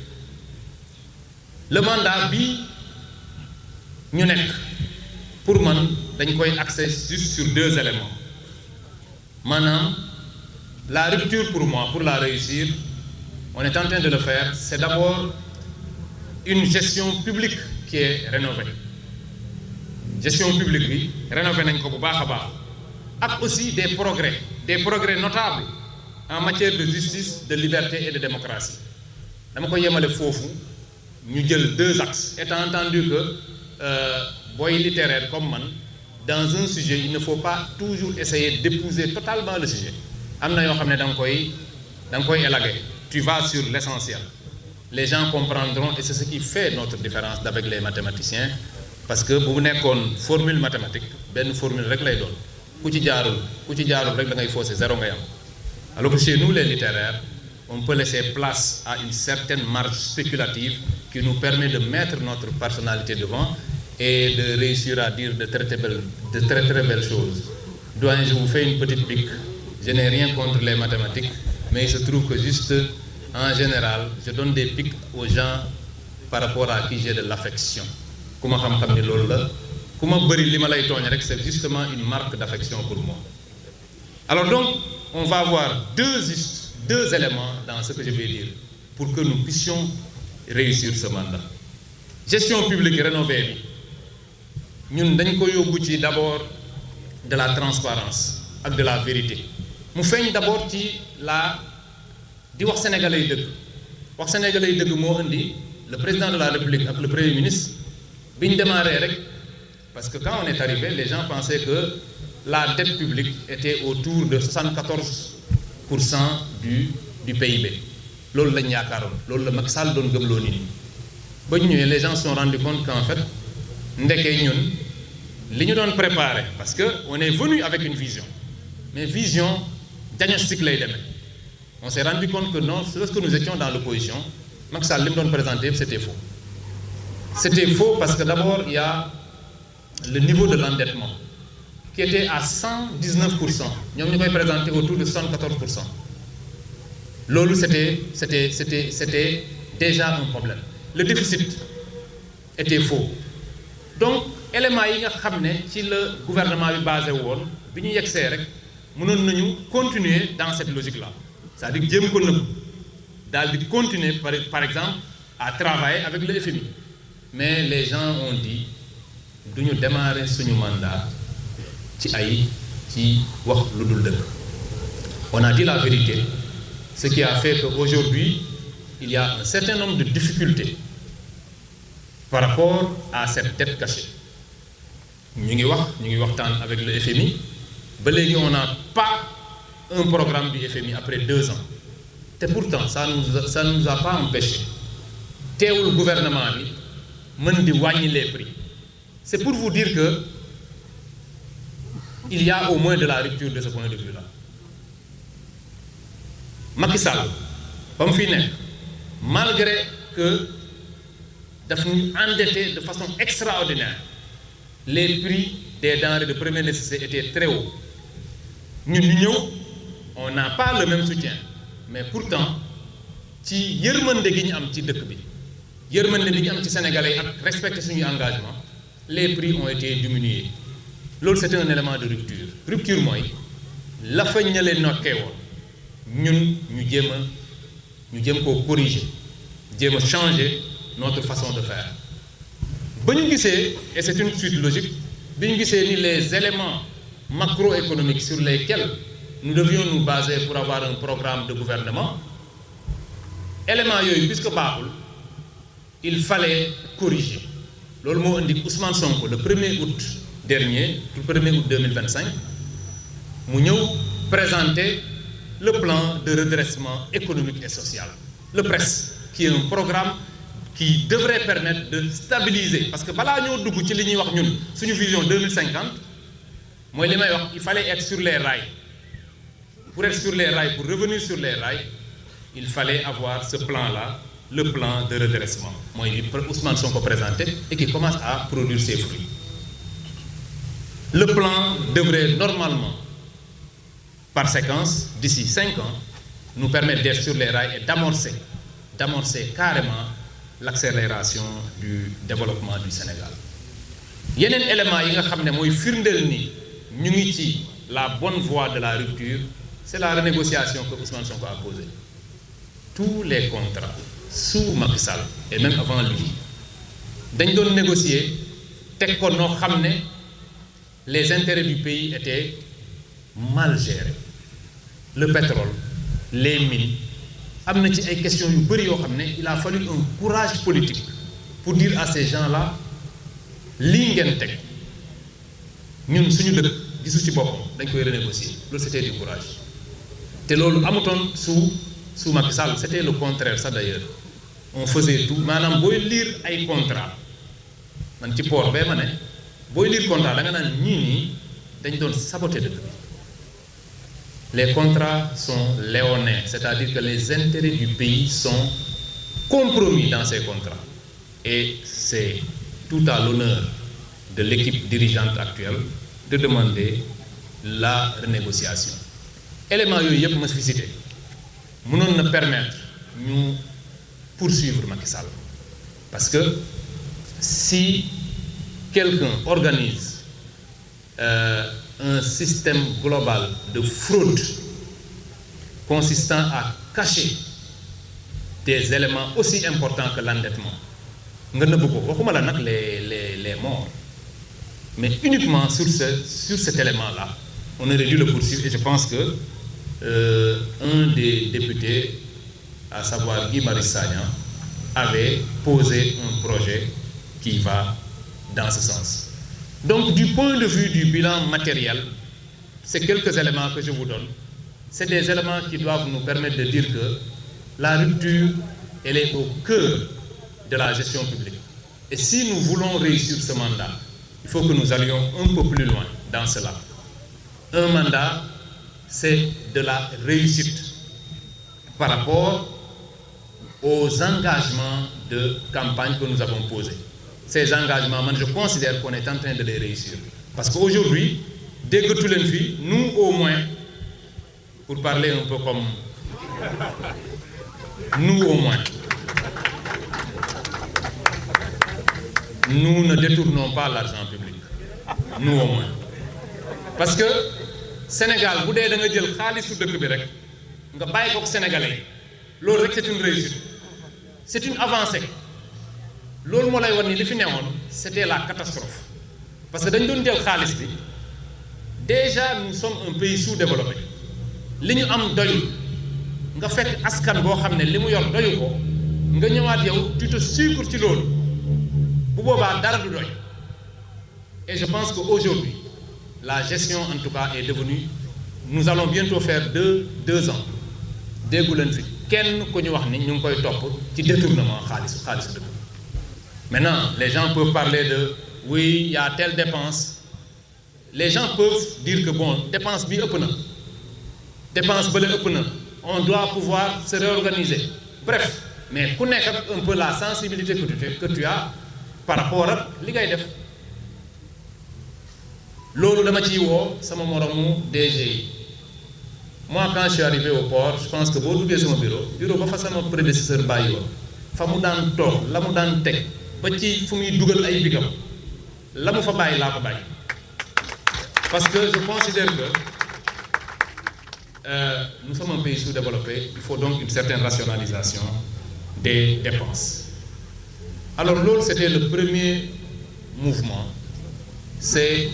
G: Le mandat bi ñu nekk pour man dañ koy axer juste sur 2 éléments maanaam la rupture pour moi pour la réussir on est en train de le faire c'est d'abord une gestion publique qui est rénovée gestion publique bi rénové nañ ko bu baax a baax ak aussi des progrès notables en matière de justice de liberté et de démocratie dama ko yemale foofu ñu jël 2 axes étant entendu que boy littéraire comme man dans un sujet il ne faut pas toujours essayer d'épouser totalement le sujet am na yoo xam ne da nga koy élaguer tu vas sur l'essentiel les gens comprendront et c'est ce qui fait notre différence avec les mathématiciens parce que bu nekkoon formule mathématique benn formule rek lay doon ku ci jaarul rek da ngay fausser 0 ngay am alors que chez nous les littéraires on peut laisser place à une certaine marge spéculative qui nous permet de mettre notre personnalité devant et de réussir à dire de très très belles choses. Doyen, je vous fais une petite pique. Je n'ai rien contre les mathématiques, mais il se trouve que juste en général, je donne des piques aux gens par rapport à qui j'ai de l'affection. Comment xam ni loolu la ku ma bëri li ma lay tooñ rek c'est justement une marque d'affection pour moi. Alors donc, on va avoir deux éléments dans ce que je vais dire pour que nous puissions réussir ce mandat. Gestion publique rénovée bi ñun dañ ko yóbbu ci d'abord de la transparence ak de la vérité mu feeñ d'abord ci di wax sénégalais yi dëgg moo indi le président de la République ak le premier ministre bi ñu démarré rek parce que quand on est arrivé les gens pensaient que la dette publique était autour de 74% du PIB loolu lañ yaakaaroon loolu la Macky Sall doon gëmloo nit ñi ba ñu ñëwee les gens se sont rendus compte qu'en fait ndekee ñun li ñu doon préparer parce que on est venu avec une vision mais vision diagnostic lay demee on s'est rendu compte que non lorsque nous étions dans l'opposition Macky Sall li mu doon présenter c'était faux parce que d'abord il y a le niveau de l'endettement qui était à 119%. Nous avons présenté autour de 74%. Lolo, c'était déjà un problème. Le déficit était faux. Donc, élément yi nga xamné ci le gouvernement bi basé won biñu yexé rek mënon nañu continuer dans cette logique là. C'est-à-dire jëm ko neub dal di continuer par exemple à travailler avec le FMI. Mais les gens ont dit duñu démarrer suñu mandat on a dit la vérité, ce qui a fait qu'aujourd'hui, il y a un certain nombre de difficultés par rapport à cette dette cachée. Nous avons avec le FMI, on n'a pas un programme du FMI après 2 ans. Et pourtant, ça ne nous a pas empêché. Le gouvernement a les prix. C'est pour vous dire que il y a au moins de la rupture de ce point de vue-là. Macky Sall, malgré que nous endetté de façon extraordinaire, les prix des denrées de première nécessité étaient très hauts. Nous, on n'a pas le même soutien, mais pourtant, si yërmande gi ñu am ci dëkk bi yërmande bi ñu am ci sénégalais ak respecter suñu engagement, les prix ont été diminués. L'autre, c'était un élément de rupture. Rupture, moi, la fin de l'année, nous devons corriger, nous devons changer notre façon de faire. Et c'est une suite logique, les éléments macroéconomiques sur lesquels nous devions nous baser pour avoir un programme de gouvernement, éléments, puisque il fallait corriger. Le mot indique Ousmane Sonko le 1er août dernier, le 1er août 2025, nous avons présenté le plan de redressement économique et social. Le PRES, qui est un programme
A: qui devrait permettre de stabiliser, parce que balaa ñoo dugg ci li ñuy wax ñun suñu vision 2050 mooy li may wax il fallait être sur les rails. Pour être sur les rails, pour revenir sur les rails, il fallait avoir ce plan-là, le plan de redressement. Moi, Ousmane Sonko présenté et qui commence à produire ses fruits. Le plan devrait normalement, par séquence, d'ici 5 ans, nous permettre d'être sur les rails et d'amorcer carrément l'accélération du développement du Sénégal. Il y a un élément qui est la bonne voie de la rupture, c'est la renégociation que Ousmane Sonko a posée. Tous les contrats sous Macky Sall et même avant lui, dañ doon négocier teg ko noo xam ne les intérêts du pays étaient mal gérés. Le pétrole, les mines, am na ci ay questions yu bëri yoo xam ne il a fallu un courage politique pour dire à ces gens-là lii ngeen teg ñun suñu dëkk gisu ci boppam dañ koy renégocier. Loolu c'était du courage. te loolu amutoon sous Macky Sall c'était le contraire ça d'ailleurs on faisait tout maanaam booy lire ay contrat man ci port bee ma ne booy lire contrat da nga naan ñii dañ doon saboter dëkk bi. Les contrats sont léonins, c'est-à-dire que les intérêts du pays sont compromis dans ces contrats et c'est tout à l'honneur de l'équipe dirigeante actuelle de demander la renégociation. Élément yooyu yëpp ma fi cité mënoon na permettre ñu poursuivre Macky Sall parce que si quelqu'un organise un système global de fraude consistant à cacher des éléments aussi importants que l'endettement nga nëbb ko waxuma la nag les morts mais uniquement sur cet élément-là on aurait dû le poursuivre et je pense que un des députés, à savoir Guy Marius Sagna, avait posé un projet qui va dans ce sens. Donc du point de vue du bilan matériel, ces quelques éléments que je vous donne, c'est des éléments qui doivent nous permettre de dire que la rupture, elle est au cœur de la gestion publique. Et si nous voulons réussir ce mandat, il faut que nous allions un peu plus loin dans cela. Un mandat, c'est de la réussite par rapport aux engagements de campagne que nous avons posés. Ces engagements, je considère qu'on est en train de les réussir. Parce qu'aujourd'hui, dès que tout le monde, nous au moins, pour parler un peu comme nous au moins, nous ne détournons pas l'argent public. Nous au moins. Parce que Sénégal, bu dee da nga jël xaalisu dëkk bi rek nga bàyyi ko Sénégalais loolu rek c'est une réussite c'est une avancée loolu moo lay war ni li fi newoon c'était la catastrophe parce que dañ doon jël xaalis bi déjà nous sommes un pays sous-développé li ñu am doyul nga fekk askan boo xam ne li mu yor doyu ko nga ñëwaat yow tu te sucres ci loolu bu boobaa dara du doy et je pense qu'aujourd'hui la gestion en tout cas est devenue, nous allons bientôt faire deux ans. Déggu leen fi kenn ku ñu wax ni ñu ngi koy topp ci détournement xaalis dëkk. Maintenant, les gens peuvent parler de oui, il y a telle dépense. Les gens peuvent dire que bon, dépense bi ëpp na. Dépense bële ëpp na. On doit pouvoir se réorganiser. Bref, mais ku nekk ak un peu la sensibilité que tu as par rapport ak li ngay def. Loolu dama ciy woo sama moromu DG yi moi quand je suis arrivé au port je pense que boo duggee sama bureau ba fa sama prédécesseur bàyyi woon fa mu daan toog la mu daan teg ba ci fu muy dugal ay bigam la mu fa bàyyi laa fa bàyyi parce que je considère que nous sommes un pays sous-développé il faut donc une certaine rationalisation des dépenses. Alors loolu c'était le premier mouvement, c'est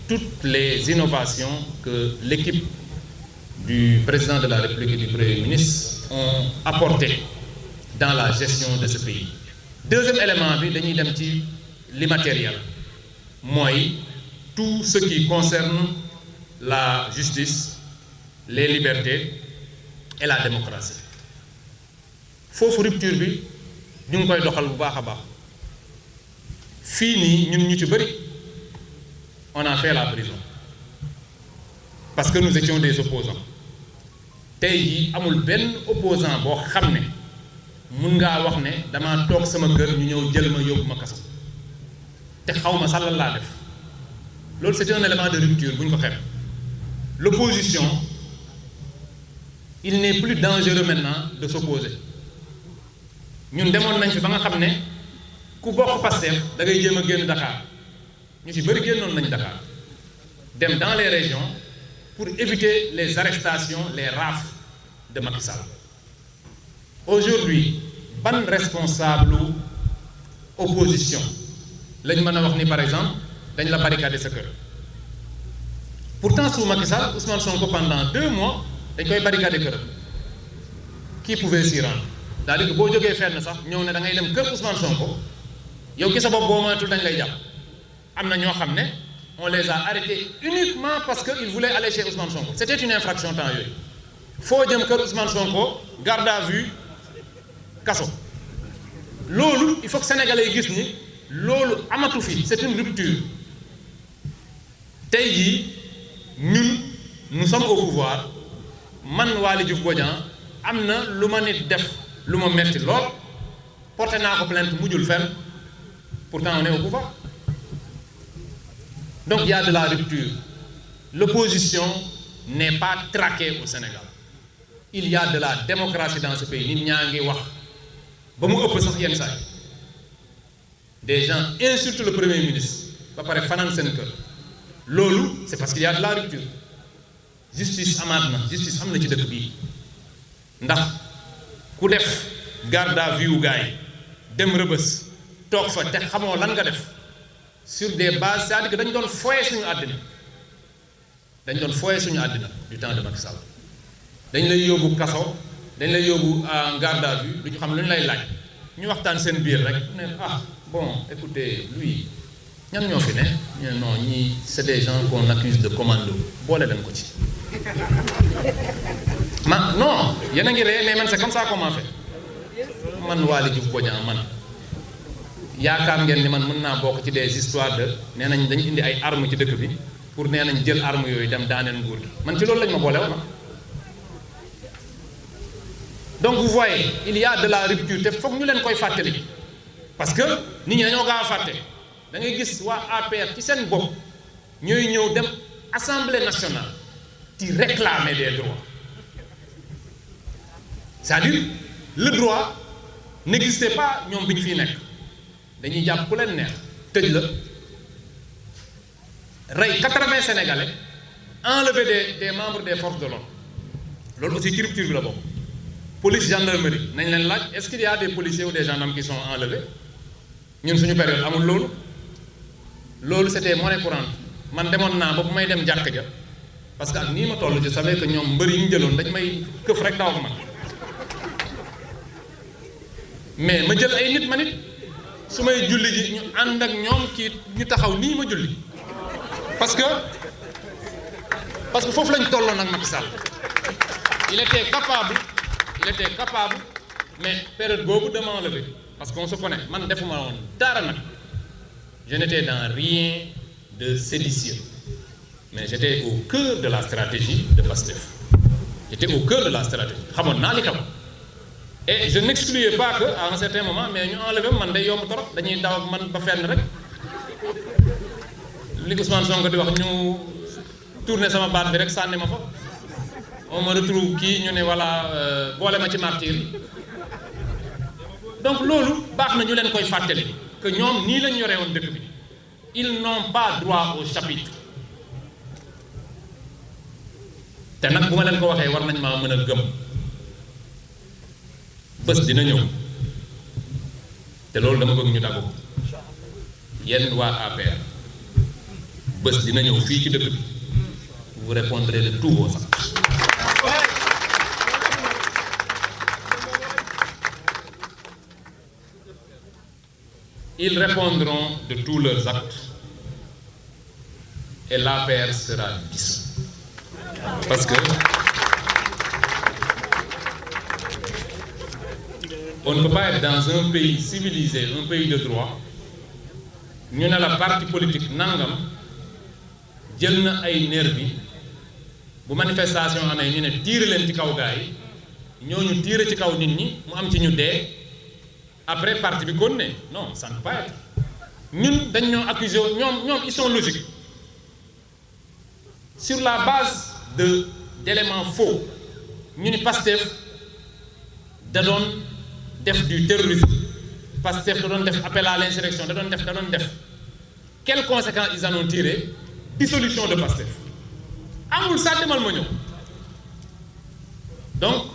A: toutes les innovations que l'équipe du président de la République et du Premier ministre ont apportées dans la gestion de ce pays. Deuxième élément bi dañuy dem ci l'immatériel mooy tout ce qui concerne la justice, les libertés et la démocratie. Foofu rupture bi
L: ñu ngi koy doxal bu baax a baax fii nii ñun ñu ci bëri on a fait la prison parce que nous étions des opposants tey jii amul benn opposant boo xam ne mun ngaa wax ne damaa toog sama kër ñu ñëw jël ma yóbbu ma kaso te xaw ma sax lan laa def loolu c'est un élément de rupture bu ñu ko xeeb l'opposition il n'est plus dangereux maintenant de s'opposer ñun demoon nañ fi ba nga xam ne ku bokk Pastef da ngay jéem a génn Dakar ñu ci bëri génnoon nañ Dakar dem dans les régions pour éviter les arrestations les rafles de Macky Sall aujourd'hui ban responsable opposition lañ mën a wax ni par exemple dañ la barricader sa kër pourtant sous Macky Sall Ousmane Sonko pendant 2 mois dañ koy barricader kër qui pouvait s'y rendre c'est-à-dire que boo jógee fenn sax ñëw ne da ngay dem kër Ousmane Sonko yow ki sa bopp boo moytul dañ lay jàpp am na ñoo xam ne on les a arrêtés uniquement parce que ils voulaient aller chez Ousmane Sonko c'était une infraction temps yooyu foo jëm kër Ousmane Sonko garde à vue kaso loolu il faut que sénégalais yi gis ni loolu amatu fi c'est une rupture tey jii ñun nous sommes au pouvoir man Waly Diouf Bodiang am na lu ma nit def lu ma metti lool porté naa ko plainte mujjul fenn pourtant on est au pouvoir donc il y a de la rupture l'opposition n'est pas traquée au Sénégal il y a de la démocratie dans ce pays nit ñaa ngi wax ba mu ëpp sax yenn saa yi des gens insultent le premier ministre ba pare fanaan seen kër loolu c'est parce qu'il y a de la rupture justice amaat na justice am na ci dëkk bii ndax ku def garde à vue gars yi dem rëbës toog fa te xamoo lan nga def sur des bases c'est-à-dire que dañ doon foye suñu àddina du temps de Macky Sall dañ lay yóbbu kaso dañ lay yóbbu en garde à vue du ñu xam lu ñu lay laaj ñu waxtaan seen biir rek ne bon écoutez lui ñan ñoo fi ne non ñii c'est des gens qu'on accuse de commando boole leen ko ci non yéen a ngi ree mais man c'est comme ça qu'on m'a fait man Waly Diouf Bodiang man yaakaar ngeen ni man mën naa bokk ci des histoires de nee nañ dañ indi ay armes ci dëkk bi pour nee nañ jël armes yooyu dem daaneel nguur gi man ci loolu lañ ma boole woon donc vous voyez il y a de la rupture te foog ñu leen koy fàttali parce que nit ñi dañoo gaaw a fàtte da ngay gis waa APR ci seen bopp ñooy ñëw dem Assemblée nationale di réclamer des droits c'est-à-dire le droit n'existait pas ñoom bi ñu fiy nekk dañuy jàpp ku leen neex tëj la rey 80 Sénégalais enlever des membres des forces de l'ordre loolu aussi ci rupture bi la bokk police gendarmerie nañ leen laaj est-ce qu'il y a des policiers ou des gendarmes qui sont enlevés ñun suñu période amul loolu c'était monnaie courante man demoon naa ba bu may dem jàkk ja parce que ak nii ma toll je savais que ñoom mbër yi ñu jëloon dañ may këf rek daw ak man mais ma jël ay nit ma nit su may julli ji ñu ànd ak ñoom ci ñu taxaw nii ma julli parce que foofu lañ tolloon ak Macky Sall il était capable mais période boobu de m'enlever parce qu'on se connaît man defuma woon dara nag je n'étais dans rien de séditieux mais j'étais au cœur de la stratégie de Pastef j'étais au cœur de la stratégie xamoon naa li xew et je n'excluais pas que à un certain moment mais ñu enlevé man day yomb trop dañuy daw ak man ba fenn rek li Ousmane Sonko di wax ñu tourner sama baat bi rek sànni ma fa on me retrouve kii ñu ne voilà boole ma ci martyr yi donc loolu baax na ñu leen koy fàttali que ñoom nii lañ yore woon dëkk bi ils n'ont pas droit au chapitre te nag bu ma leen ko waxee war nañ maa mën a gëm bés dina ñëw te loolu dama bëgg ñu daggu yenn waa APR bés dina ñëw fii ci dëkk bi vous répondrez de tous vos actes ils répondront de tous leurs actes et l'APR sera dissous parce que On ne peut pas être dans un pays civilisé, un pays de droit, ñu ne la parti politique nangam jël na ay nervi bu manifestation amee ñu ne tiire leen ci kaw gaay yi ñooñu tiire ci kaw nit ñi mu am ci ñu dee après parti bi kon ne non ça ne peut pas être ñun dañ ñoo accusé ñoom ils sont logiques sur la base d'éléments faux ñu ni Pastef da doon def du terrorisme Pastef da doon def appel à l'insurrection da doon def quelles conséquences ils en ont tiré? Dissolution de Pastef amul sa demal ma ñëw donc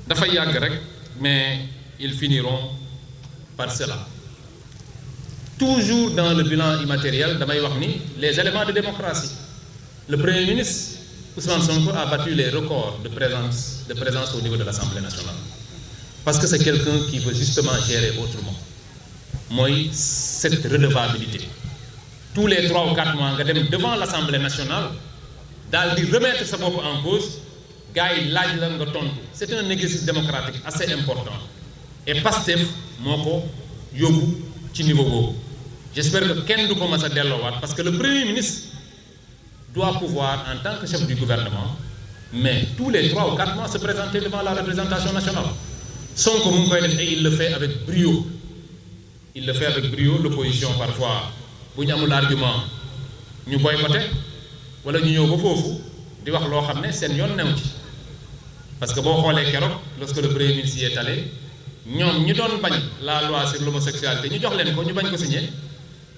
L: dafay yàgg rek mais ils finiront par cela. Toujours dans le bilan immatériel damay wax ni les éléments de démocratie. Le Premier ministre Ousmane Sonko a battu les records de présence au niveau de l'Assemblée nationale. Parce que c'est quelqu'un qui veut justement gérer autrement. Moi, cette redevabilité. Tous les 3 ou 4 mois, nga dem devant l'Assemblée nationale, daal di remettre sa bopp en cause, gars yi laaj la nga tontu. C'est un exercice démocratique assez important. Et Pastef moo ko yóbbu ci niveau boobu. J'espère que kenn du ko mas a delloowaat parce que le Premier ministre doit pouvoir, en tant que chef du gouvernement, mais tous les 3 ou 4 mois se présenter devant la représentation nationale. Sonko mu ngi koy def et il le fait avec brio. Il le fait avec brio. L'opposition parfois bu ñu amul argument ñu boycotté wala ñu ñëw ba foofu di wax loo xam ne seen yoon new ci parce que boo xoolee keroog lorsque le Premier ministre y est allé ñoom ñi doon bañ la loi sur l'homosexualité ñu jox leen ko ñu bañ ko signé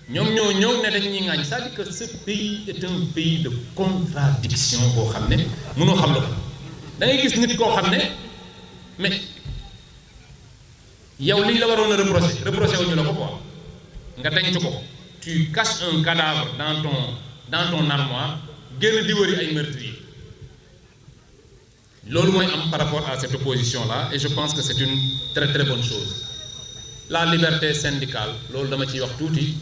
L: ñoom ñoo ñëw ne dañuy ŋaañ c'est-à-dire que ce pays est un pays de contradiction boo xam ne mënoo xam la ko da ngay gis nit koo xam ne mais yow li ñu la waroon a reproché wuñu la ko quoi nga denc ko tu caches un cadavre dans ton armoire génn di wëri ay meurtriers loolu mooy am par rapport à cette opposition là et je pense que c'est une très très bonne chose. La liberté syndicale loolu dama ciy wax tuuti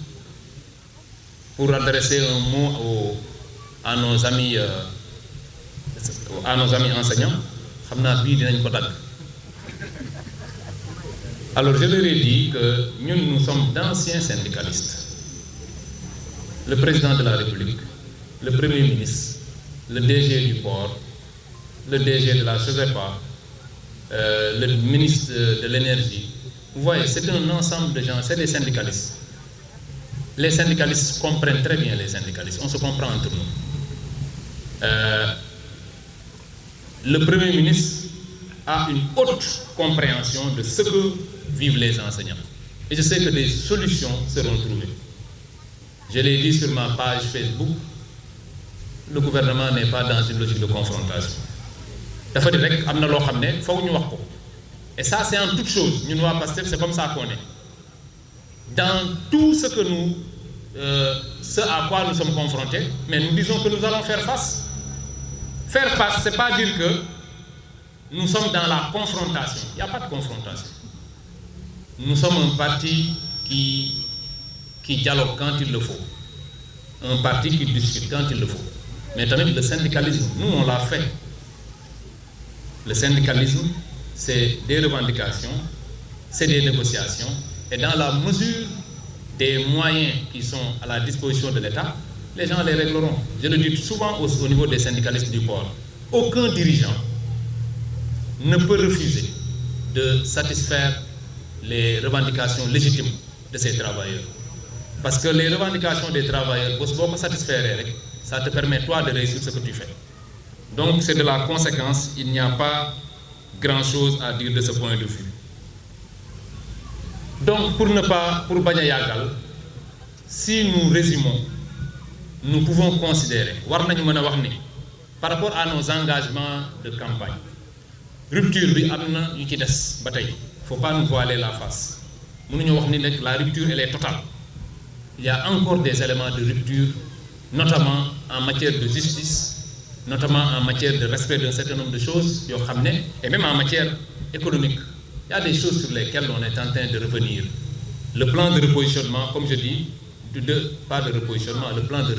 L: pour adresser un mot à nos amis enseignants xam naa bii dinañ ko dagg. Alors je leur ai dit que nous sommes d'anciens syndicalistes. Le président de la République, le Premier ministre, le DG du port, le DG de la SOGEPA, le ministre de l'énergie. Vous voyez, c'est un ensemble de gens, c'est des syndicalistes. Les syndicalistes comprennent très bien les syndicalistes, on se comprend entre nous. Le Premier ministre a une haute compréhension de ce que vivent les enseignants. Et je sais que des solutions seront trouvées. Je l'ai dit sur ma page Facebook, le gouvernement n'est pas dans une logique de confrontation. Dafa di rek am na loo xam ne foog ñu wax ko. Et ça c'est en toute chose. Ñun waa Pastef c'est comme ça qu'on est. Dans tout ce que nous, ce à quoi nous sommes confrontés, mais nous disons que nous allons faire face. Faire face, c'est pas dire que nous sommes dans la confrontation. Il n'y a pas de confrontation. Nous sommes un parti qui dialogue quand il le faut. Un parti qui discute quand il le faut. Mais tamit le syndicalisme, nous on l'a fait. Le syndicalisme, c'est des revendications, c'est des négociations, et dans la mesure des moyens qui sont à la disposition de l'État, les gens les régleront. Je le dis souvent au niveau des syndicalistes du port. Aucun dirigeant ne peut refuser de satisfaire les revendications légitimes de ces travailleurs. Parce que les revendications des travailleurs, si vous satisfaire, ça te permet toi de réussir ce que tu fais. Donc c'est de la conséquence, il n'y a pas grand-chose à dire de ce point de vue. Donc pour Bagna Yagal, si nous résumons, nous pouvons considérer, par rapport à nos engagements de campagne, rupture bi amna ñu ci dess batay faut pas nous voiler la face mënuñu wax ni nek la rupture elle est totale il y a encore des éléments de rupture notamment en matière de justice notamment en matière de respect d'un certain nombre de choses yo xamné et même en matière économique il y a des choses sur lesquelles on est en train de revenir le plan de repositionnement comme je dis pas de repositionnement le plan de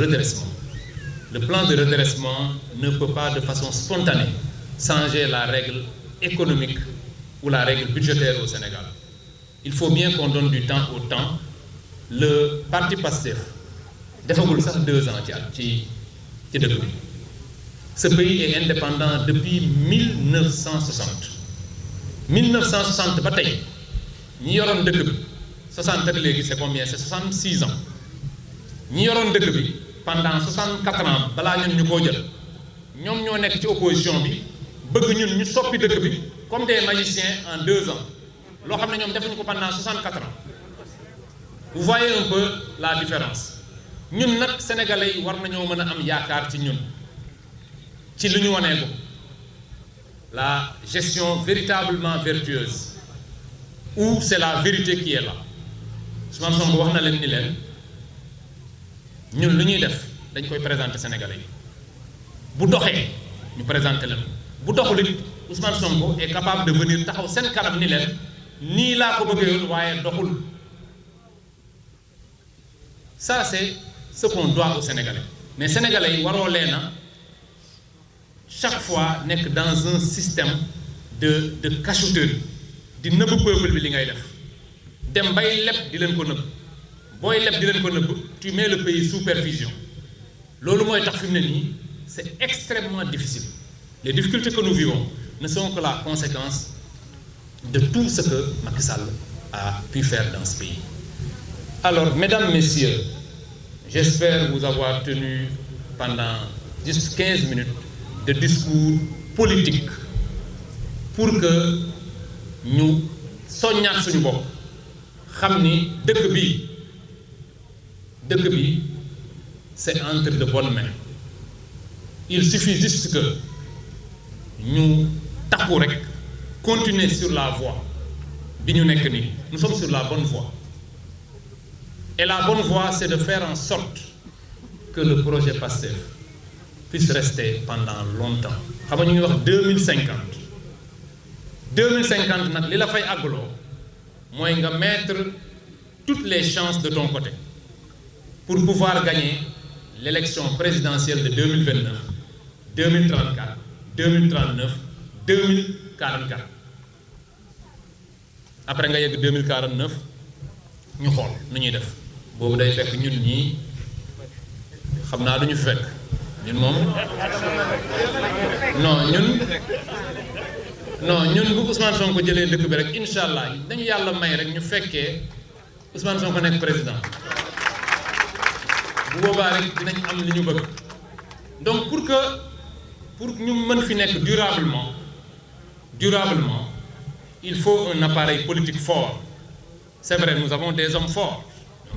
L: redressement ne peut pas de façon spontanée changer la règle économique ou la règle budgétaire au Sénégal. Il faut bien qu'on donne du temps au temps. Le parti Pastef defagul sax 2 ans ci dëkk bi. Ce pays est indépendant depuis 1960. 1960 ba tey ñi yoroon dëkk bi 60 ak léegi c'est combien? C'est 66 ans. ñi yoroon dëkk bi pendant 64 ans balaa ñun ñu koo jël ñoom ñoo nekk ci opposition bi bëgg ñun ñu soppi dëkk bi comme des magiciens en 2 ans loo xam ne ñoom defuñu ko pendant 64 ans. Vous voyez un peu la différence ñun nag sénégalais yi war nañoo mën a am yaakaar ci ñun ci li ñu wanee ko la gestion véritablement vertueuse où c'est la vérité qui est là. Ousmane Sonko wax na leen ni leen ñun lu ñuy def dañ koy présenter sénégalais yi bu doxee ñu présenter leen bu doxul it Ousmane Sonko est capable de venir taxaw seen kanam ni leen nii laa ko bëggee woon waaye doxul. Ça c'est ce qu'on doit aux Sénégalais mais Sénégalais yi waroo leen a chaque fois nekk dans un système de cachotterie di nëbb peuple bi li ngay def dem bay leb di leen ko nëbb booy leb di leen ko nëbb tu mets le pays sous perfusion loolu mooy tax fi mu ne nii c'est extrêmement difficile. Les difficultés que nous vivons ne sont que la conséquence de tout ce que Macky Sall a pu faire dans ce pays. Alors, mesdames, messieurs, j'espère vous avoir tenu pendant juste 15 minutes de discours politique pour que nous soññaat suñu bopp xam ni dëkk bi c'est entre de bonnes mains. Il suffit juste que nous takku rek continuer sur la voie bi ñu nekk nii. Nous sommes sur la bonne voie. Et la bonne voie, c'est de faire en sorte que le projet PASTEF puisse rester pendant longtemps. Xam nga ñu ngi wax 2050 nag li la fay àggaloo mooy nga mettre toutes les chances de ton côté pour pouvoir gagner l'élection présidentielle de 2029, 2034, 2039, 2044. Après nga yegg 2049 ñu xool nu ñuy def. Boobu day fekk ñun ñii xam naa duñu fi fekk ñun moom ñun bu Ousmane Sonko jëlee dëkk bi rek incha allah dañu yàlla may rek ñu fekkee Ousmane Sonko nekk président bu boobaa rek dinañ am li ñu bëgg. Donc pour ñu mën fi nekk durablement il faut un appareil politique fort. C'est vrai, nous avons des hommes forts.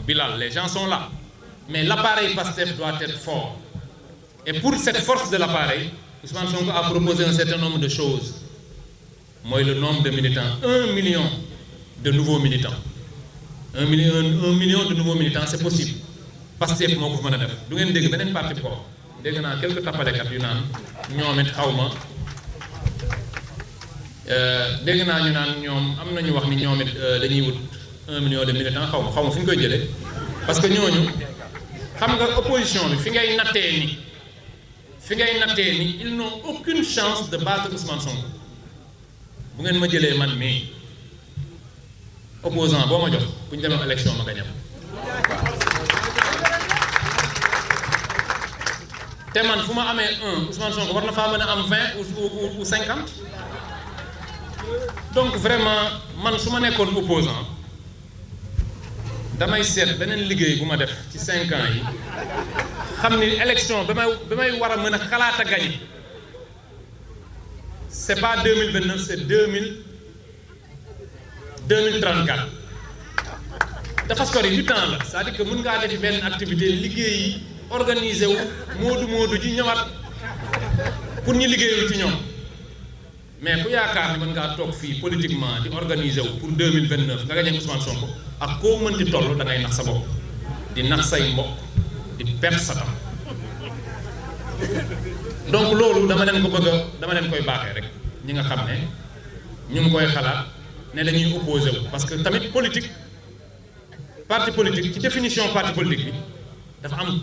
L: Bilal, les gens sont là. Mais l'appareil PASTEF doit être fort. Et pour cette force de l'appareil, Ousmane Sonko a proposé un certain nombre de choses. Moi, le nombre de militants, 1 million de nouveaux militants. 1 million de nouveaux militants, c'est possible. PASTEF moo ko fi mën a def. Du ngeen dégg beneen parti ko dégg naa quelques tappalekat yu naan ñoom it xaw ma dégg naa ñu naan ñoom am na ñu wax ni ñoom it dañuy wut 1 million de militants xaw ma fu ñu koy jëlee parce que ñooñu xam nga opposition bi fi ngay nattee ni ils n'ont aucune chance de battre Ousmane Sonko bu ngeen ma jëlee man mii opposant boo ma jox bu ñu demee élection ma gañam te man fu ma amee 1 Ousmane Sonko war na faa mën a am 20 ou 50 donc vraiment man su ma nekkoon opposant damay seet beneen liggéey bu ma def ci 5 ans yi xam ni élection ba may war a mën a xalaat a gagner c'est pas 2029 c'est 2034 dafa sori du temps la c'est-à-dire que mën ngaa defi benn activité liggéey organisé wu moodu ji ñëwaat pour ñu liggéeyul ci ñoom mais ku yaakaar ni mën ngaa toog fii politiquement di organisé wu pour 2029 nga gagné Ousmane Sonko ak koo mënti toll da ngay nax sa bopp di nax say mbokk di perte sa temps donc loolu dama leen koy baaxee rek ñi nga xam ne ñu ngi koy xalaat ne dañuy opposé wu parce que tamit parti politique ci définition parti politique bi dafa am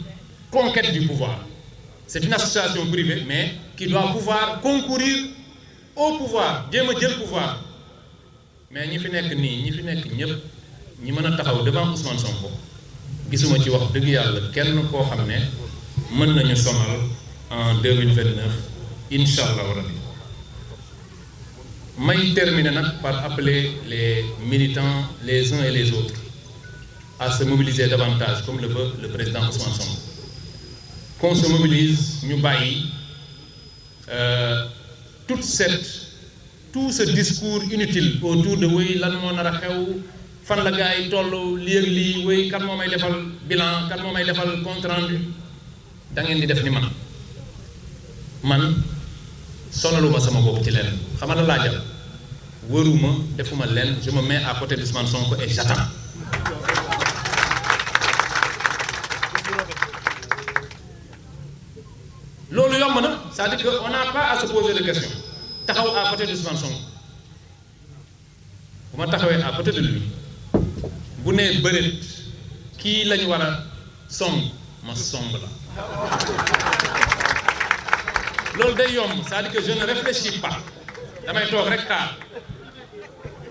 L: conquête du pouvoir. C'est une association privée mais qui doit pouvoir concourir au pouvoir jéem a jël pouvoir mais ñi fi nekk nii ñi fi nekk ñëpp ñi mën a taxaw devant Ousmane Sonko gisuma ci wax dëgg yàlla kenn koo xam ne mën nañu sonal en 2029 incha allahu rabbi. may terminer nag par appeler les militants les uns et les autres à se mobiliser davantage comme le veut le président Ousmane Sonko. Qu'on se mobilise, ñu bàyyi tout ce discours inutile autour de wéy lan moo nar a xew fan la gars yi toll lii ak lii wéy kan moo may defal bilan kan moo may defal compte rendu da ngeen di def ni man sonaluma sama bopp ci leen xam nga laa jàpp wëruma defuma leen je me mets à côté d'Ousmane Sonko et j'attends. loolu yomb na c'est-à-dire que on n'a pas à se poser de questions taxaw à côté d'Ousmane Sonko bu ma taxawee à côté de lui bu nee bëreet kii lañu war a song ma song la loolu day yomb c'est-à-dire que je ne réfléchis pas damay toog rek xaar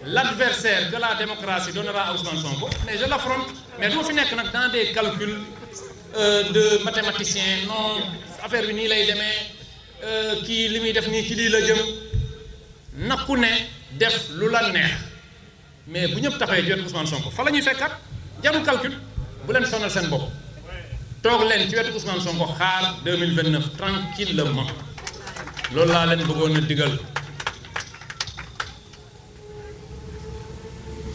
L: l'adversaire que la démocratie donnera à Ousmane Sonko mais je l'affronte mais du ma fi nekk nag dans des calculs de mathématiciens non affaire bi nii lay demee kii li muy def nii ci lii la jëm na ku ne def lu la neex mais bu ñëpp taxawee jot Ousmane Sonko fa la ñuy fekkat jarul calcul bu leen sonal seen bopp toog leen ci wetu Ousmane Sonko xaar 2029 tranquillement loolu laa leen bëggoon a digal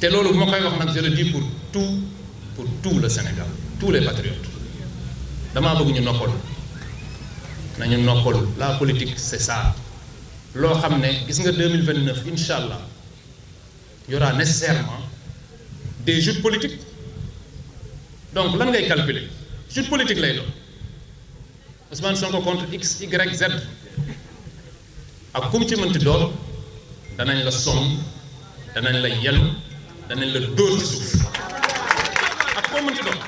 L: te loolu bu ma koy wax nag je le dis pour tout le Sénégal tous les patriotes damaa bëgg ñu noppalu nañu noppalu la politique c'est ça loo xam ne gis nga 2029 incha allah y aura nécessairement des joutes politiques donc lan ngay calculer joute politique lay doon Ousmane Sonko contre X Y Z ak kum ci mënti doon danañ la somm danañ la yelu danañ la dóor ci suuf ak koo mënti doon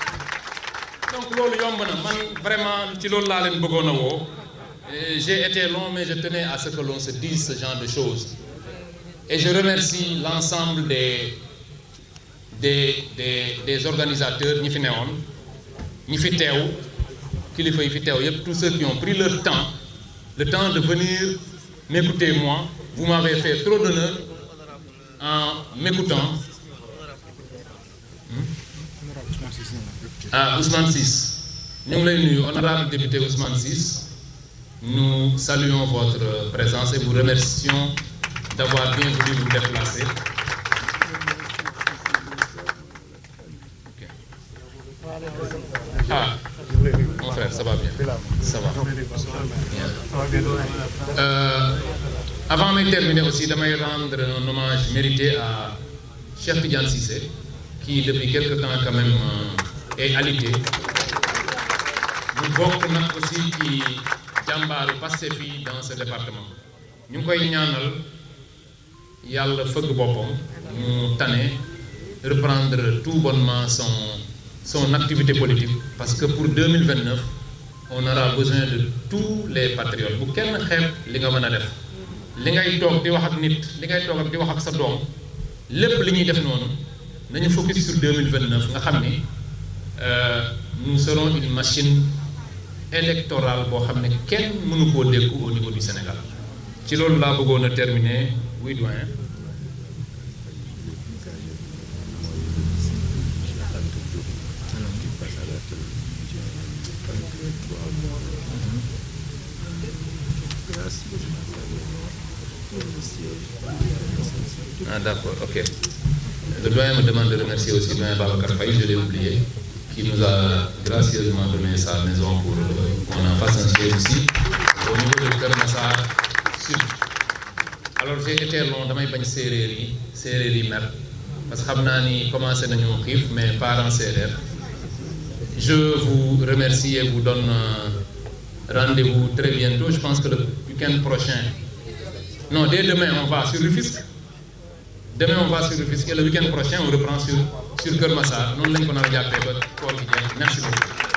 L: donc loolu yomb na man vraiment ci loolu laa leen bëggoon a woo j'ai été long mais je tenais à ce que l'on se dise ce genre de choses et je remercie l'ensemble des organisateurs ñi fi newoon ñi fi teew kilifa yi fi teew yépp tous ceux qui ont pris le temps de venir m'écouter moi vous m'avez fait trop d'honneur en m'écoutant Ousmane Ciss ñu ngi lay nuyu honorable député Ousmane Ciss nous saluons votre présence et vous remercions d'avoir bien voulu vous déplacer. Ah, mon frère, ça va bien. Ça va. Bien. Avant de terminer aussi, je vais rendre un hommage mérité à Cheikh Tidiane Cissé, qui depuis quelque temps quand même est alité. Nous bokk nag aussi ci jàmbaaru Pastef fii dans ce département. ñu ngi koy ñaanal yàlla fëgg boppam mu tane reprendre tout bonnement son activité politique parce que pour 2029 on aura besoin de tous les patriotes bu kenn xeeb li nga mën a def li ngay toog di wax ak nit li ngay toog ak di wax ak sa doom lépp li ñuy def noonu nañu focus sur 2029 nga xam ni nous serons une machine électorale boo xam ne kenn mënu koo dékku au niveau du Sénégal ci loolu laa bëggoon a terminer oui doyen. Ah d'accord, ok. Le doyen me demande de remercier aussi le doyen Babacar Faye, je l'ai oublié, qui nous a gracieusement donné sa maison pour qu'on en fasse un siège ici, au niveau de Keur Massar Sud. Alors j'ai été long, damay bañ séeréer yi mer parce que xam naa ni commencé nañu xiif mais parents séeréer. Je vous remercie et vous donne rendez-vous très bientôt. Je pense que le week-end prochain, non, dès demain on va sur Rufisque. Demain on va sur Rufisque et le week-end prochain on reprend sur Keur Massar. Noonu lañ ko nar a jàppee ba koor gi jeex. Merci beaucoup.